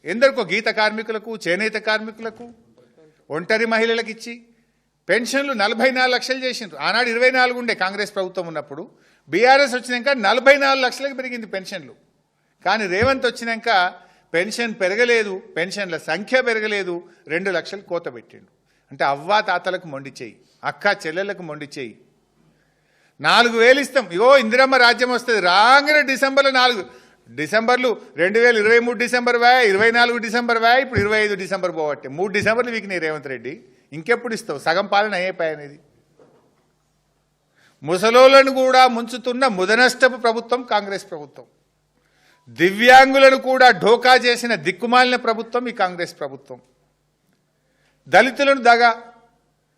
ఎందరికో గీత కార్మికులకు, చేనేత కార్మికులకు, ఒంటరి మహిళలకు ఇచ్చి పెన్షన్లు 44 లక్షలు చేసిండ్రు. ఆనాడు 24 ఉండే కాంగ్రెస్ ప్రభుత్వం ఉన్నప్పుడు. బీఆర్ఎస్ వచ్చినాక 44 లక్షలకు పెరిగింది పెన్షన్లు. కానీ రేవంత్ వచ్చినాక పెన్షన్ పెరగలేదు, పెన్షన్ల సంఖ్య పెరగలేదు, 2 లక్షలు కోత పెట్టిండు. అంటే అవ్వా తాతలకు మొండి చేయి, అక్క చెల్లెళ్లకు మొండి చేయి. 4000 ఇస్తాం, ఇగో ఇందిరమ్మ రాజ్యం వస్తుంది రాగానే డిసెంబర్లో 4 డిసెంబర్లు 2023 డిసెంబర్ వ్యా, 24 డిసెంబర్ వ్యా, ఇప్పుడు 25 డిసెంబర్ పోవట్టే 3 డిసెంబర్లు వీకినాయి రేవంత్ రెడ్డి. ఇంకెప్పుడు ఇస్తావు? సగం పాలన అయిపోయానేది. ముసలోళ్లను కూడా ముంచుతున్న ముదనష్టపు ప్రభుత్వం కాంగ్రెస్ ప్రభుత్వం. దివ్యాంగులను కూడా ఢోకా చేసిన దిక్కుమాలిన ప్రభుత్వం ఈ కాంగ్రెస్ ప్రభుత్వం. దళితులను దగా.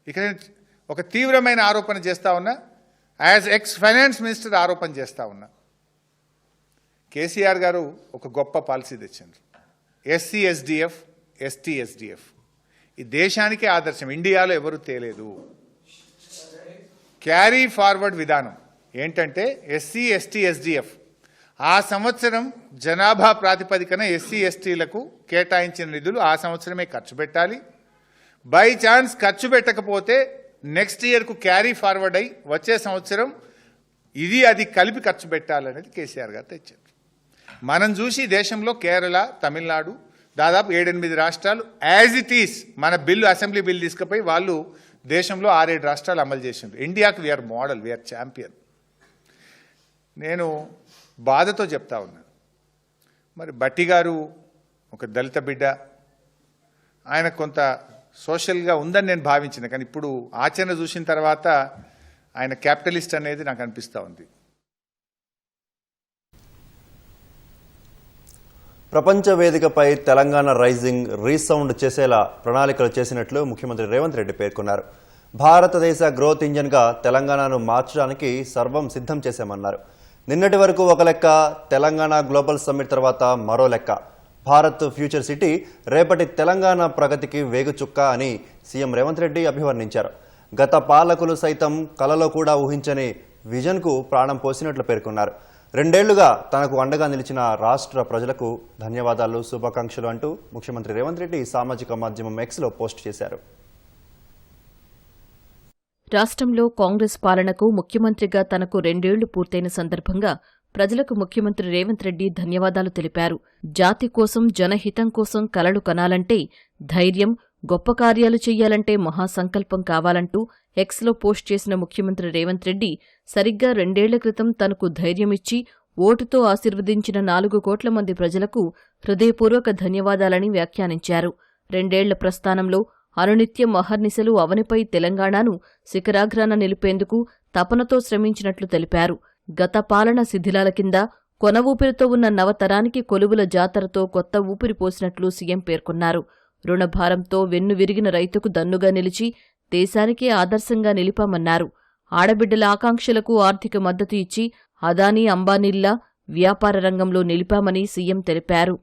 ఇక నేను ఒక తీవ్రమైన ఆరోపణ చేస్తా ఉన్నా, యాజ్ ఎక్స్ ఫైనాన్స్ మినిస్టర్ ఆరోపణ చేస్తా ఉన్నా. కేసీఆర్ గారు ఒక గొప్ప పాలసీ తెచ్చిండ్రు. SC SDF, ST SDF. ఈ దేశానికే ఆదర్శం, ఇండియాలో ఎవరు తేలేదు. క్యారీ ఫార్వర్డ్ విధానం ఏంటంటే ఎస్సీ ఎస్టీ ఎస్డిఎఫ్ ఆ సంవత్సరం జనాభా ప్రాతిపదికన ఎస్సీ ఎస్టీలకు కేటాయించిన నిధులు ఆ సంవత్సరమే ఖర్చు పెట్టాలి. బై ఛాన్స్ ఖర్చు పెట్టకపోతే నెక్స్ట్ ఇయర్కు క్యారీ ఫార్వర్డ్ అయి వచ్చే సంవత్సరం ఇది అది కలిపి ఖర్చు పెట్టాలనేది కేసీఆర్ గారు తెచ్చారు. మనం చూసి దేశంలో కేరళ, తమిళనాడు, దాదాపు 7-8 రాష్ట్రాలు యాజ్ ఇట్ ఈస్ మన బిల్లు, అసెంబ్లీ బిల్లు తీసుకుపోయి వాళ్ళు దేశంలో 6-7 రాష్ట్రాలు అమలు చేసిండ్రు. ఇండియాకు వీఆర్ మోడల్, వీఆర్ ఛాంపియన్. నేను బాధతో చెప్తా ఉన్నాను, మరి బట్టి గారు ఒక దళిత బిడ్డ, ఆయన కొంత సోషల్గా ఉందని నేను భావించిన, కానీ ఇప్పుడు ఆచరణ చూసిన తర్వాత ఆయన క్యాపిటలిస్ట్ అనేది నాకు అనిపిస్తూ ఉంది. ప్రపంచ వేదికపై తెలంగాణ రైజింగ్ రీసౌండ్ చేసేలా ప్రణాళికలు చేసినట్లు ముఖ్యమంత్రి రేవంత్ రెడ్డి పేర్కొన్నారు. భారతదేశ గ్రోత్ ఇంజన్గా తెలంగాణను మార్చడానికి సర్వం సిద్ధం చేశామన్నారు. నిన్నటి వరకు ఒక లెక్క, తెలంగాణ గ్లోబల్ సమ్మిట్ తర్వాత మరో లెక్క. భారత్ ఫ్యూచర్ సిటీ రేపటి తెలంగాణ ప్రగతికి వేగుచుక్క అని సీఎం రేవంత్ రెడ్డి అభివర్ణించారు. గత పాలకులు సైతం కలలో కూడా ఊహించని విజన్కు ప్రాణం పోసినట్లు పేర్కొన్నారు. 2 ఏళ్లుగా తనకు అండగా నిలిచిన రాష్ట్ర ప్రజలకు ధన్యవాదాలు, శుభాకాంక్షలు అంటూ ముఖ్యమంత్రి రేవంత్ రెడ్డి సామాజిక మాధ్యమం ఎక్స్లో పోస్ట్ చేశారు. రాష్ట్రంలో కాంగ్రెస్ పాలనకు ముఖ్యమంత్రిగా తనకు 2 ఏళ్లు పూర్తయిన సందర్భంగా ప్రజలకు ముఖ్యమంత్రి రేవంత్ రెడ్డి ధన్యవాదాలు తెలిపారు. జాతి కోసం, జనహితం కోసం కలలు కనాలంటే ధైర్యం, గొప్ప కార్యాలు చెయ్యాలంటే మహాసంకల్పం కావాలంటూ ఎక్స్లో పోస్ట్ చేసిన ముఖ్యమంత్రి రేవంత్ రెడ్డి సరిగ్గా 2 ఏళ్ల క్రితం తనకు ధైర్యమిచ్చి ఓటుతో ఆశీర్వదించిన 4 కోట్ల మంది ప్రజలకు హృదయపూర్వక ధన్యవాదాలని వ్యాఖ్యానించారు. 2 ఏళ్ల ప్రస్థానంలో అనునిత్యం అహర్నిశలు అవనిపై తెలంగాణను శిఖరాగ్రాన నిలిపేందుకు తపనతో శ్రమించినట్లు తెలిపారు. గత పాలన శిథిలాల కింద కొన ఊపిరితో ఉన్న నవతరానికి కొలువుల జాతరతో కొత్త ఊపిరి పోసినట్లు సీఎం పేర్కొన్నారు. రుణభారంతో వెన్నువిరిగిన రైతుకు దన్నుగా నిలిచి దేశానికే ఆదర్శంగా నిలిపామన్నారు. ఆడబిడ్డల ఆకాంక్షలకు ఆర్థిక మద్దతు ఇచ్చి అదానీ, అంబానీల్లా వ్యాపార రంగంలో నిలిపామని సీఎం తెలిపారు.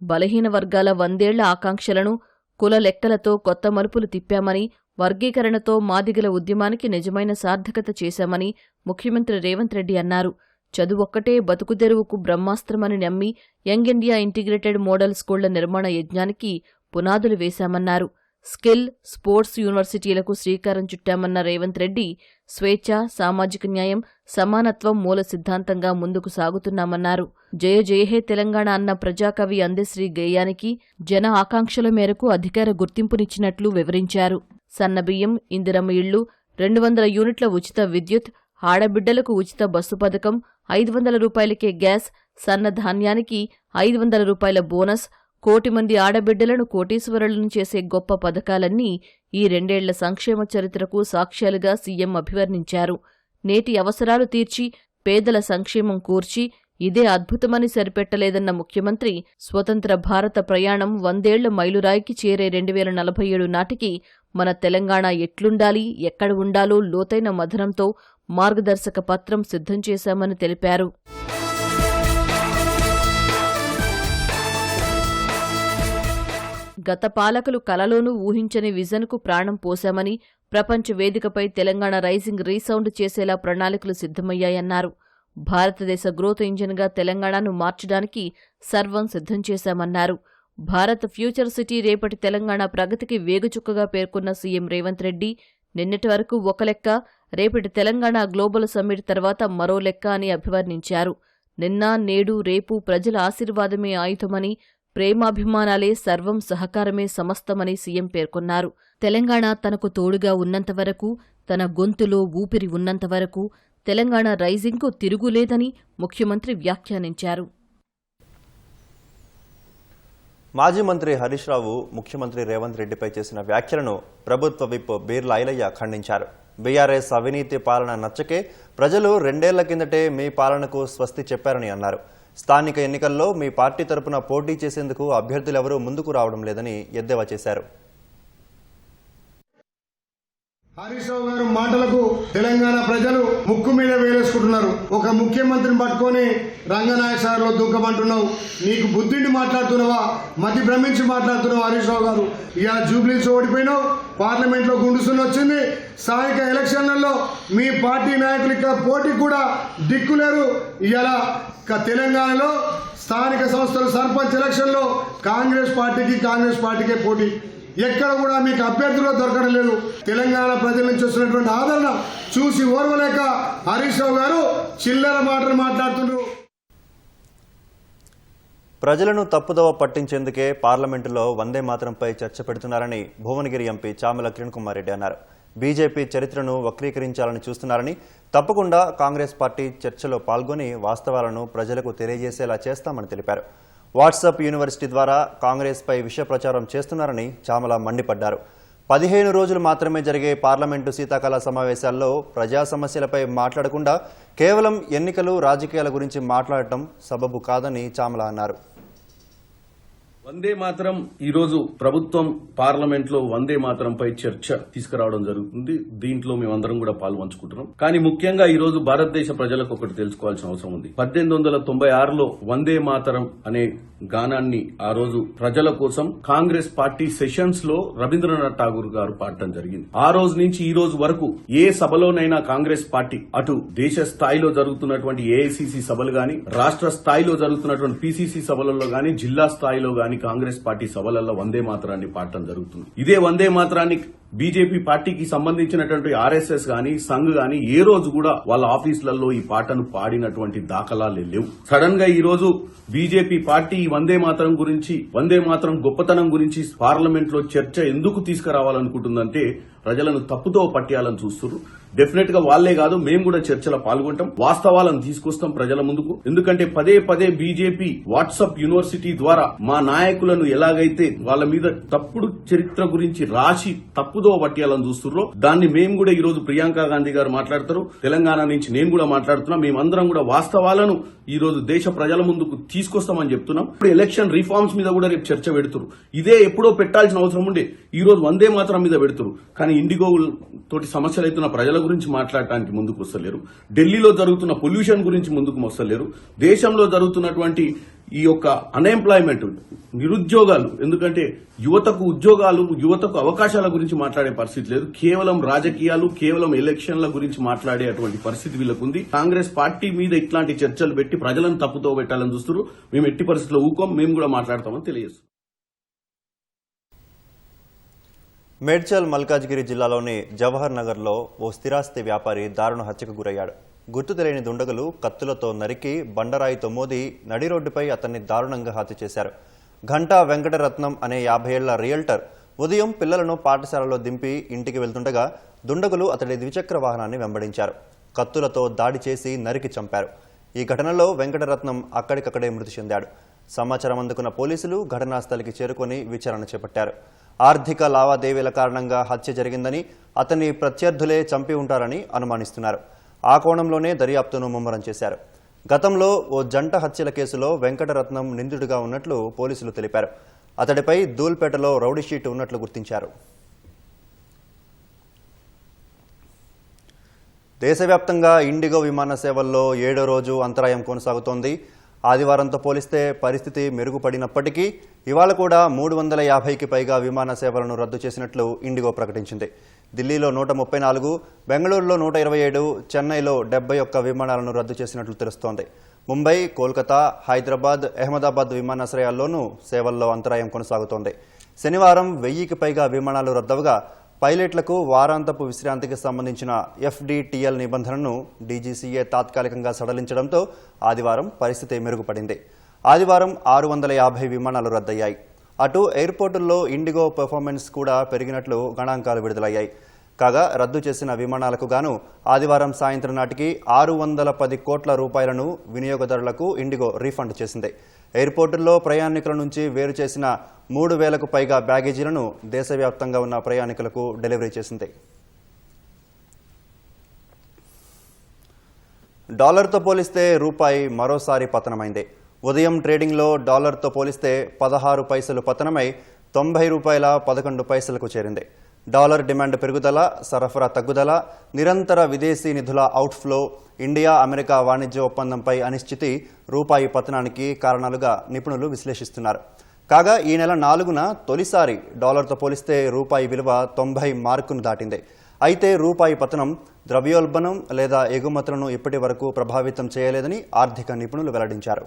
బలహీన వర్గాల 100 ఏళ్ల ఆకాంక్షలను కుల లెక్కలతో కొత్త మలుపులు తిప్పామని, వర్గీకరణతో మాదిగల ఉద్యమానికి నిజమైన సార్థకత చేశామని ముఖ్యమంత్రి రేవంత్ రెడ్డి అన్నారు. చదువొక్కటే బతుకుదెరువుకు బ్రహ్మాస్త్రమని నమ్మి యంగ్ ఇండియా ఇంటిగ్రేటెడ్ మోడల్ స్కూళ్ల నిర్మాణ యజ్ఞానికి పునాదులు వేశామన్నారు. స్కిల్, స్పోర్ట్స్ యూనివర్సిటీలకు శ్రీకారం చుట్టామన్న రేవంత్ రెడ్డి స్వేచ్ఛ, సామాజిక న్యాయం, సమానత్వం మూల సిద్ధాంతంగా ముందుకు సాగుతున్నామన్నారు. జయ జయహే తెలంగాణ అన్న ప్రజాకవి అందశ్రీ గేయానికి జన ఆకాంక్షల మేరకు అధికార గుర్తింపునిచ్చినట్లు వివరించారు. సన్నబియ్యం, ఇందిరమ్మ ఇళ్లు, 200 యూనిట్ల ఉచిత విద్యుత్, ఆడబిడ్డలకు ఉచిత బస్సు పథకం, 500 రూపాయలకే గ్యాస్, సన్న ధాన్యానికి 500 రూపాయల బోనస్, 1 కోటి మంది ఆడబిడ్డలను కోటీశ్వరులను చేసే గొప్ప పథకాలన్నీ ఈ 2 ఏళ్ల సంక్షేమ చరిత్రకు సాక్ష్యాలుగా సీఎం అభివర్ణించారు. నేటి అవసరాలు తీర్చి పేదల సంక్షేమం కూర్చి ఇదే అద్భుతమని సరిపెట్టలేదన్న ముఖ్యమంత్రి స్వతంత్ర భారత ప్రయాణం 100 ఏళ్ల మైలురాయికి చేరే 2047 నాటికి మన తెలంగాణ ఎట్లుండాలి, ఎక్కడ ఉండాలో లోతైన మథనంతో మార్గదర్శక పత్రం సిద్ధం చేశామని తెలిపారు. గత పాలకులు కలలోనూ ఊహించని విజన్కు ప్రాణం పోశామని, ప్రపంచ వేదికపై తెలంగాణ రైజింగ్ రీసౌండ్ చేసేలా ప్రణాళికలు సిద్ధమయ్యాయన్నారు. భారతదేశ గ్రోత్ ఇంజిన్గా తెలంగాణను మార్చడానికి సర్వం సిద్ధం చేశామన్నారు. భారత్ ఫ్యూచర్ సిటీ రేపటి తెలంగాణ ప్రగతికి వేగుచుక్కగా పేర్కొన్న సీఎం రేవంత్ రెడ్డి నిన్నటి వరకు ఒక లెక్క, రేపటి తెలంగాణ గ్లోబల్ సమ్మిట్ తర్వాత మరో లెక్క అని అభివర్ణించారు. నిన్న, నేడు, రేపు ప్రజల ఆశీర్వాదమే ఆయుధమని, ప్రేమాభిమానాలే సర్వం, సహకారమే సమస్తమని సీఎం పేర్కొన్నారు. తెలంగాణ తనకు తోడుగా ఉన్నంతవరకు, తన గొంతులో ఊపిరి ఉన్నంతవరకు తెలంగాణ రైజింగ్కు తిరుగులేదని ముఖ్యమంత్రి వ్యాఖ్యానించారు. మాజీ మంత్రి హరీష్ రావు ముఖ్యమంత్రి రేవంత్ రెడ్డిపై చేసిన వ్యాఖ్యలను ప్రభుత్వ విప్ బీర్ల ఐలయ్య ఖండించారు. బీఆర్ఎస్ అవినీతి పాలన నచ్చకే ప్రజలు 2 ఏళ్ల కిందటే మీ పాలనకు స్వస్తి చెప్పారని అన్నారు. స్థానిక ఎన్నికల్లో మీ పార్టీ తరపున పోటీ చేసేందుకు అభ్యర్థులెవరూ ముందుకు రావడం లేదని ఎద్దేవా చేశారు. హరీష్ రావు గారు మాటలకు తెలంగాణ ప్రజలు ముక్కు మీద వేలేసుకుంటున్నారు. ఒక ముఖ్యమంత్రిని పట్టుకొని రంగనాయక సార్లో దుఃఖమంటున్నావు, నీకు బుద్ధిండి మాట్లాడుతున్నావా, మతి భ్రమించి మాట్లాడుతున్నావు హరీష్ రావు గారు. ఇవాళ జూబ్లీస్ ఓడిపోయినావు, పార్లమెంట్లో గుండుసుని వచ్చింది, స్థానిక ఎలక్షన్లలో మీ పార్టీ నాయకులు ఇక్కడ పోటీ కూడా దిక్కులేరు. ఇవాళ తెలంగాణలో స్థానిక సంస్థల సర్పంచ్ ఎలక్షన్లో కాంగ్రెస్ పార్టీకే పోటీ. ఎక్కడ కూడా మీకు అభ్యర్థులు దొరకడం లేదు. తెలంగాణ ప్రజల నుంచి వస్తున్నటువంటి ఆదరణ చూసి ఓర్వలేక హరీష్ రావు గారు చిల్లర మాటలు మాట్లాడుతున్నారు. ప్రజలను తప్పుదోవ పట్టించేందుకే పార్లమెంటులో వందే మాతరంపై చర్చ పెడుతున్నారని భువనగిరి ఎంపీ చామల కిరణ్ కుమార్ రెడ్డి అన్నారు. బీజేపీ చరిత్రను వక్రీకరించాలని చూస్తున్నారని, తప్పకుండా కాంగ్రెస్ పార్టీ చర్చలో పాల్గొని వాస్తవాలను ప్రజలకు తెలియజేసేలా చేస్తామని తెలిపారు. వాట్సాప్ యూనివర్సిటీ ద్వారా కాంగ్రెస్పై విష ప్రచారం చేస్తున్నారని చామల మండిపడ్డారు. 15 రోజులు మాత్రమే జరిగే పార్లమెంటు శీతాకాల సమావేశాల్లో ప్రజా సమస్యలపై మాట్లాడకుండా కేవలం ఎన్నికలు రాజకీయాల గురించి మాట్లాడటం సబబు కాదని చామల అన్నారు. వందే మాతరం ఈరోజు ప్రభుత్వం పార్లమెంట్ లో వందే మాతరంపై చర్చ తీసుకురావడం జరుగుతుంది. దీంట్లో మేమందరం కూడా పాల్పంచుకుంటున్నాం. కానీ ముఖ్యంగా ఈ రోజు భారతదేశ ప్రజలకు ఒకటి తెలుసుకోవాల్సిన అవసరం ఉంది. 1896లో వందే మాతరం అనే గానాన్ని ఆ రోజు ప్రజల కోసం కాంగ్రెస్ పార్టీ సెషన్స్ లో రవీంద్రనాథ్ ఠాగూర్ గారు పాడటం జరిగింది. ఆ రోజు నుంచి ఈ రోజు వరకు ఏ సభలోనైనా కాంగ్రెస్ పార్టీ అటు దేశ స్థాయిలో జరుగుతున్నటువంటి ఏఐసిసి సభలు గాని, రాష్ట్ర స్థాయిలో జరుగుతున్నటువంటి పిసిసి సభలలో గాని, జిల్లా స్థాయిలో గాని కాంగ్రెస్ పార్టీ సభలలో వందే మాతరాన్ని పాడటం జరుగుతుంది. ఇదే వందే మాతరాన్ని బీజేపీ పార్టీకి సంబంధించినటువంటి ఆర్ఎస్ఎస్ గాని, సంఘ్ గాని ఏ రోజు కూడా వాళ్ళ ఆఫీసులలో ఈ పాటను పాడినటువంటి దాఖలాలే లేవు. సడన్ గా ఈ రోజు బీజేపీ పార్టీ వందే మాతరం గురించి, వందే మాతరం గొప్పతనం గురించి పార్లమెంట్ లో చర్చ ఎందుకు తీసుకురావాలనుకుంటుందంటే ప్రజలను తప్పుతో పట్టేయాలని చూస్తున్నారు. డెఫినెట్ గా వాళ్లే కాదు, మేము కూడా చర్చలో పాల్గొంటాం, వాస్తవాలను తీసుకొస్తాం ప్రజల ముందుకు. ఎందుకంటే పదే పదే బీజేపీ వాట్సాప్ యూనివర్సిటీ ద్వారా మా నాయకులను ఎలాగైతే వాళ్ళ మీద తప్పుడు చరిత్ర గురించి రాసి తప్పుదో పట్టేయాలని చూస్తున్నారో దాన్ని మేము కూడా ఈ రోజు ప్రియాంక గాంధీ గారు మాట్లాడతారు, తెలంగాణ నుంచి నేను కూడా మాట్లాడుతున్నా. మేమందరం కూడా వాస్తవాలను ఈ రోజు దేశ ప్రజల ముందుకు తీసుకొస్తామని చెప్తున్నాం. ఇప్పుడు ఎలక్షన్ రిఫార్మ్స్ మీద కూడా రేపు చర్చ పెడుతున్నారు. ఇదే ఎప్పుడో పెట్టాల్సిన అవసరం ఉండే, ఈ రోజు వందే మాతరం మీద పెడుతున్నారు. కానీ ఇండిగో తోటి సమస్యలు అవుతున్న ప్రజల గురించి మాట్లాడటానికి ముందుకు వస్తలేరు. ఢిల్లీలో జరుగుతున్న పొల్యూషన్ గురించి ముందుకు వస్తలేరు. దేశంలో జరుగుతున్నటువంటి ఈ యొక్క అన్ఎంప్లాయ్మెంట్, నిరుద్యోగాలు, ఎందుకంటే యువతకు ఉద్యోగాలు, యువతకు అవకాశాల గురించి మాట్లాడే పరిస్థితి లేదు. కేవలం రాజకీయాలు, కేవలం ఎలక్షన్ల గురించి మాట్లాడే అటువంటి పరిస్థితి వీళ్ళకుంది. కాంగ్రెస్ పార్టీ మీద ఇట్లాంటి చర్చలు పెట్టి ప్రజలను తప్పుతో పెట్టాలని చూస్తున్నారు. మేము ఎట్టి పరిస్థితుల్లో ఊకోం, మేము కూడా మాట్లాడతామని తెలియజేస్తున్నాం. మేడ్చల్ మల్కాజ్గిరి జిల్లాలోని జవహర్ నగర్లో ఓ స్థిరాస్తి వ్యాపారి దారుణ హత్యకు గురయ్యాడు. గుర్తు తెలియని దుండగులు కత్తులతో నరికి బండరాయితో మోది నడి రోడ్డుపై అతన్ని దారుణంగా హత్య చేశారు. ఘంటా వెంకటరత్నం అనే 50 ఏళ్ల రియల్టర్ ఉదయం పిల్లలను పాఠశాలలో దింపి ఇంటికి వెళ్తుండగా దుండగులు అతడి ద్విచక్ర వాహనాన్ని వెంబడించారు. కత్తులతో దాడి చేసి నరికి చంపారు. ఈ ఘటనలో వెంకటరత్నం అక్కడికక్కడే మృతి చెందాడు. సమాచారం అందుకున్న పోలీసులు ఘటనా స్థలికి చేరుకుని విచారణ చేపట్టారు. ఆర్థిక లావాదేవీల కారణంగా హత్య జరిగిందని, అతన్ని ప్రత్యర్థులే చంపి ఉంటారని అనుమానిస్తున్నారు. ఆ కోణంలోనే దర్యాప్తును ముమ్మరం చేశారు. గతంలో ఓ జంట హత్యల కేసులో వెంకటరత్నం నిందితుడిగా ఉన్నట్లు పోలీసులు తెలిపారు. అతడిపై ధూల్పేటలో రౌడీ షీట్ ఉన్నట్లు గుర్తించారు. దేశవ్యాప్తంగా ఇండిగో విమాన సేవల్లో 7వ రోజు అంతరాయం కొనసాగుతోంది. ఆదివారంతో పోలిస్తే పరిస్థితి మెరుగుపడినప్పటికీ ఇవాళ కూడా 350కి పైగా విమాన సేవలను రద్దు చేసినట్లు ఇండిగో ప్రకటించింది. ఢిల్లీలో 134, బెంగళూరులో 127, చెన్నైలో 71 విమానాలను రద్దు చేసినట్లు తెలుస్తోంది. ముంబై, కోల్కతా, హైదరాబాద్, అహ్మదాబాద్ విమానాశ్రయాల్లోనూ సేవల్లో అంతరాయం కొనసాగుతోంది. శనివారం 1000కి పైగా విమానాలు రద్దవగా పైలట్లకు వారాంతపు విశ్రాంతికి సంబంధించిన FDTL నిబంధనను డీజీసీఏ తాత్కాలికంగా సడలించడంతో ఆదివారం పరిస్థితి మెరుగుపడింది. ఆదివారం 650 విమానాలు రద్దయ్యాయి. అటు ఎయిర్పోర్టుల్లో ఇండిగో పెర్ఫార్మెన్స్ కూడా పెరిగినట్లు గణాంకాలు విడుదలయ్యాయి. కాగా రద్దు చేసిన విమానాలకు గాను ఆదివారం సాయంత్రం నాటికి 610 కోట్ల రూపాయలను వినియోగదారులకు ఇండిగో రీఫండ్ చేసింది. ఎయిర్పోర్టుల్లో ప్రయాణికుల నుంచి వేరు చేసిన 3000కు పైగా బ్యాగేజీలను దేశవ్యాప్తంగా ఉన్న ప్రయాణికులకు డెలివరీ చేసింది. డాలర్తో పోలిస్తే రూపాయి మరోసారి పతనమైంది. ఉదయం ట్రేడింగ్లో డాలర్తో పోలిస్తే 16 పైసలు పతనమై 90 రూపాయల 11 పైసలకు చేరింది. డాలర్ డిమాండ్ పెరుగుదల, సరఫరా తగ్గుదల, నిరంతర విదేశీ నిధుల అవుట్ఫ్లో, ఇండియా అమెరికా వాణిజ్య ఒప్పందంపై అనిశ్చితి రూపాయి పతనానికి కారణాలుగా నిపుణులు విశ్లేషిస్తున్నారు. కాగా ఈ నెల 4న తొలిసారి డాలర్తో పోలిస్తే రూపాయి విలువ 90 మార్కును దాటింది. అయితే రూపాయి పతనం ద్రవ్యోల్బణం లేదా ఎగుమతులను ఇప్పటి వరకు ప్రభావితం చేయలేదని ఆర్థిక నిపుణులు వెల్లడించారు.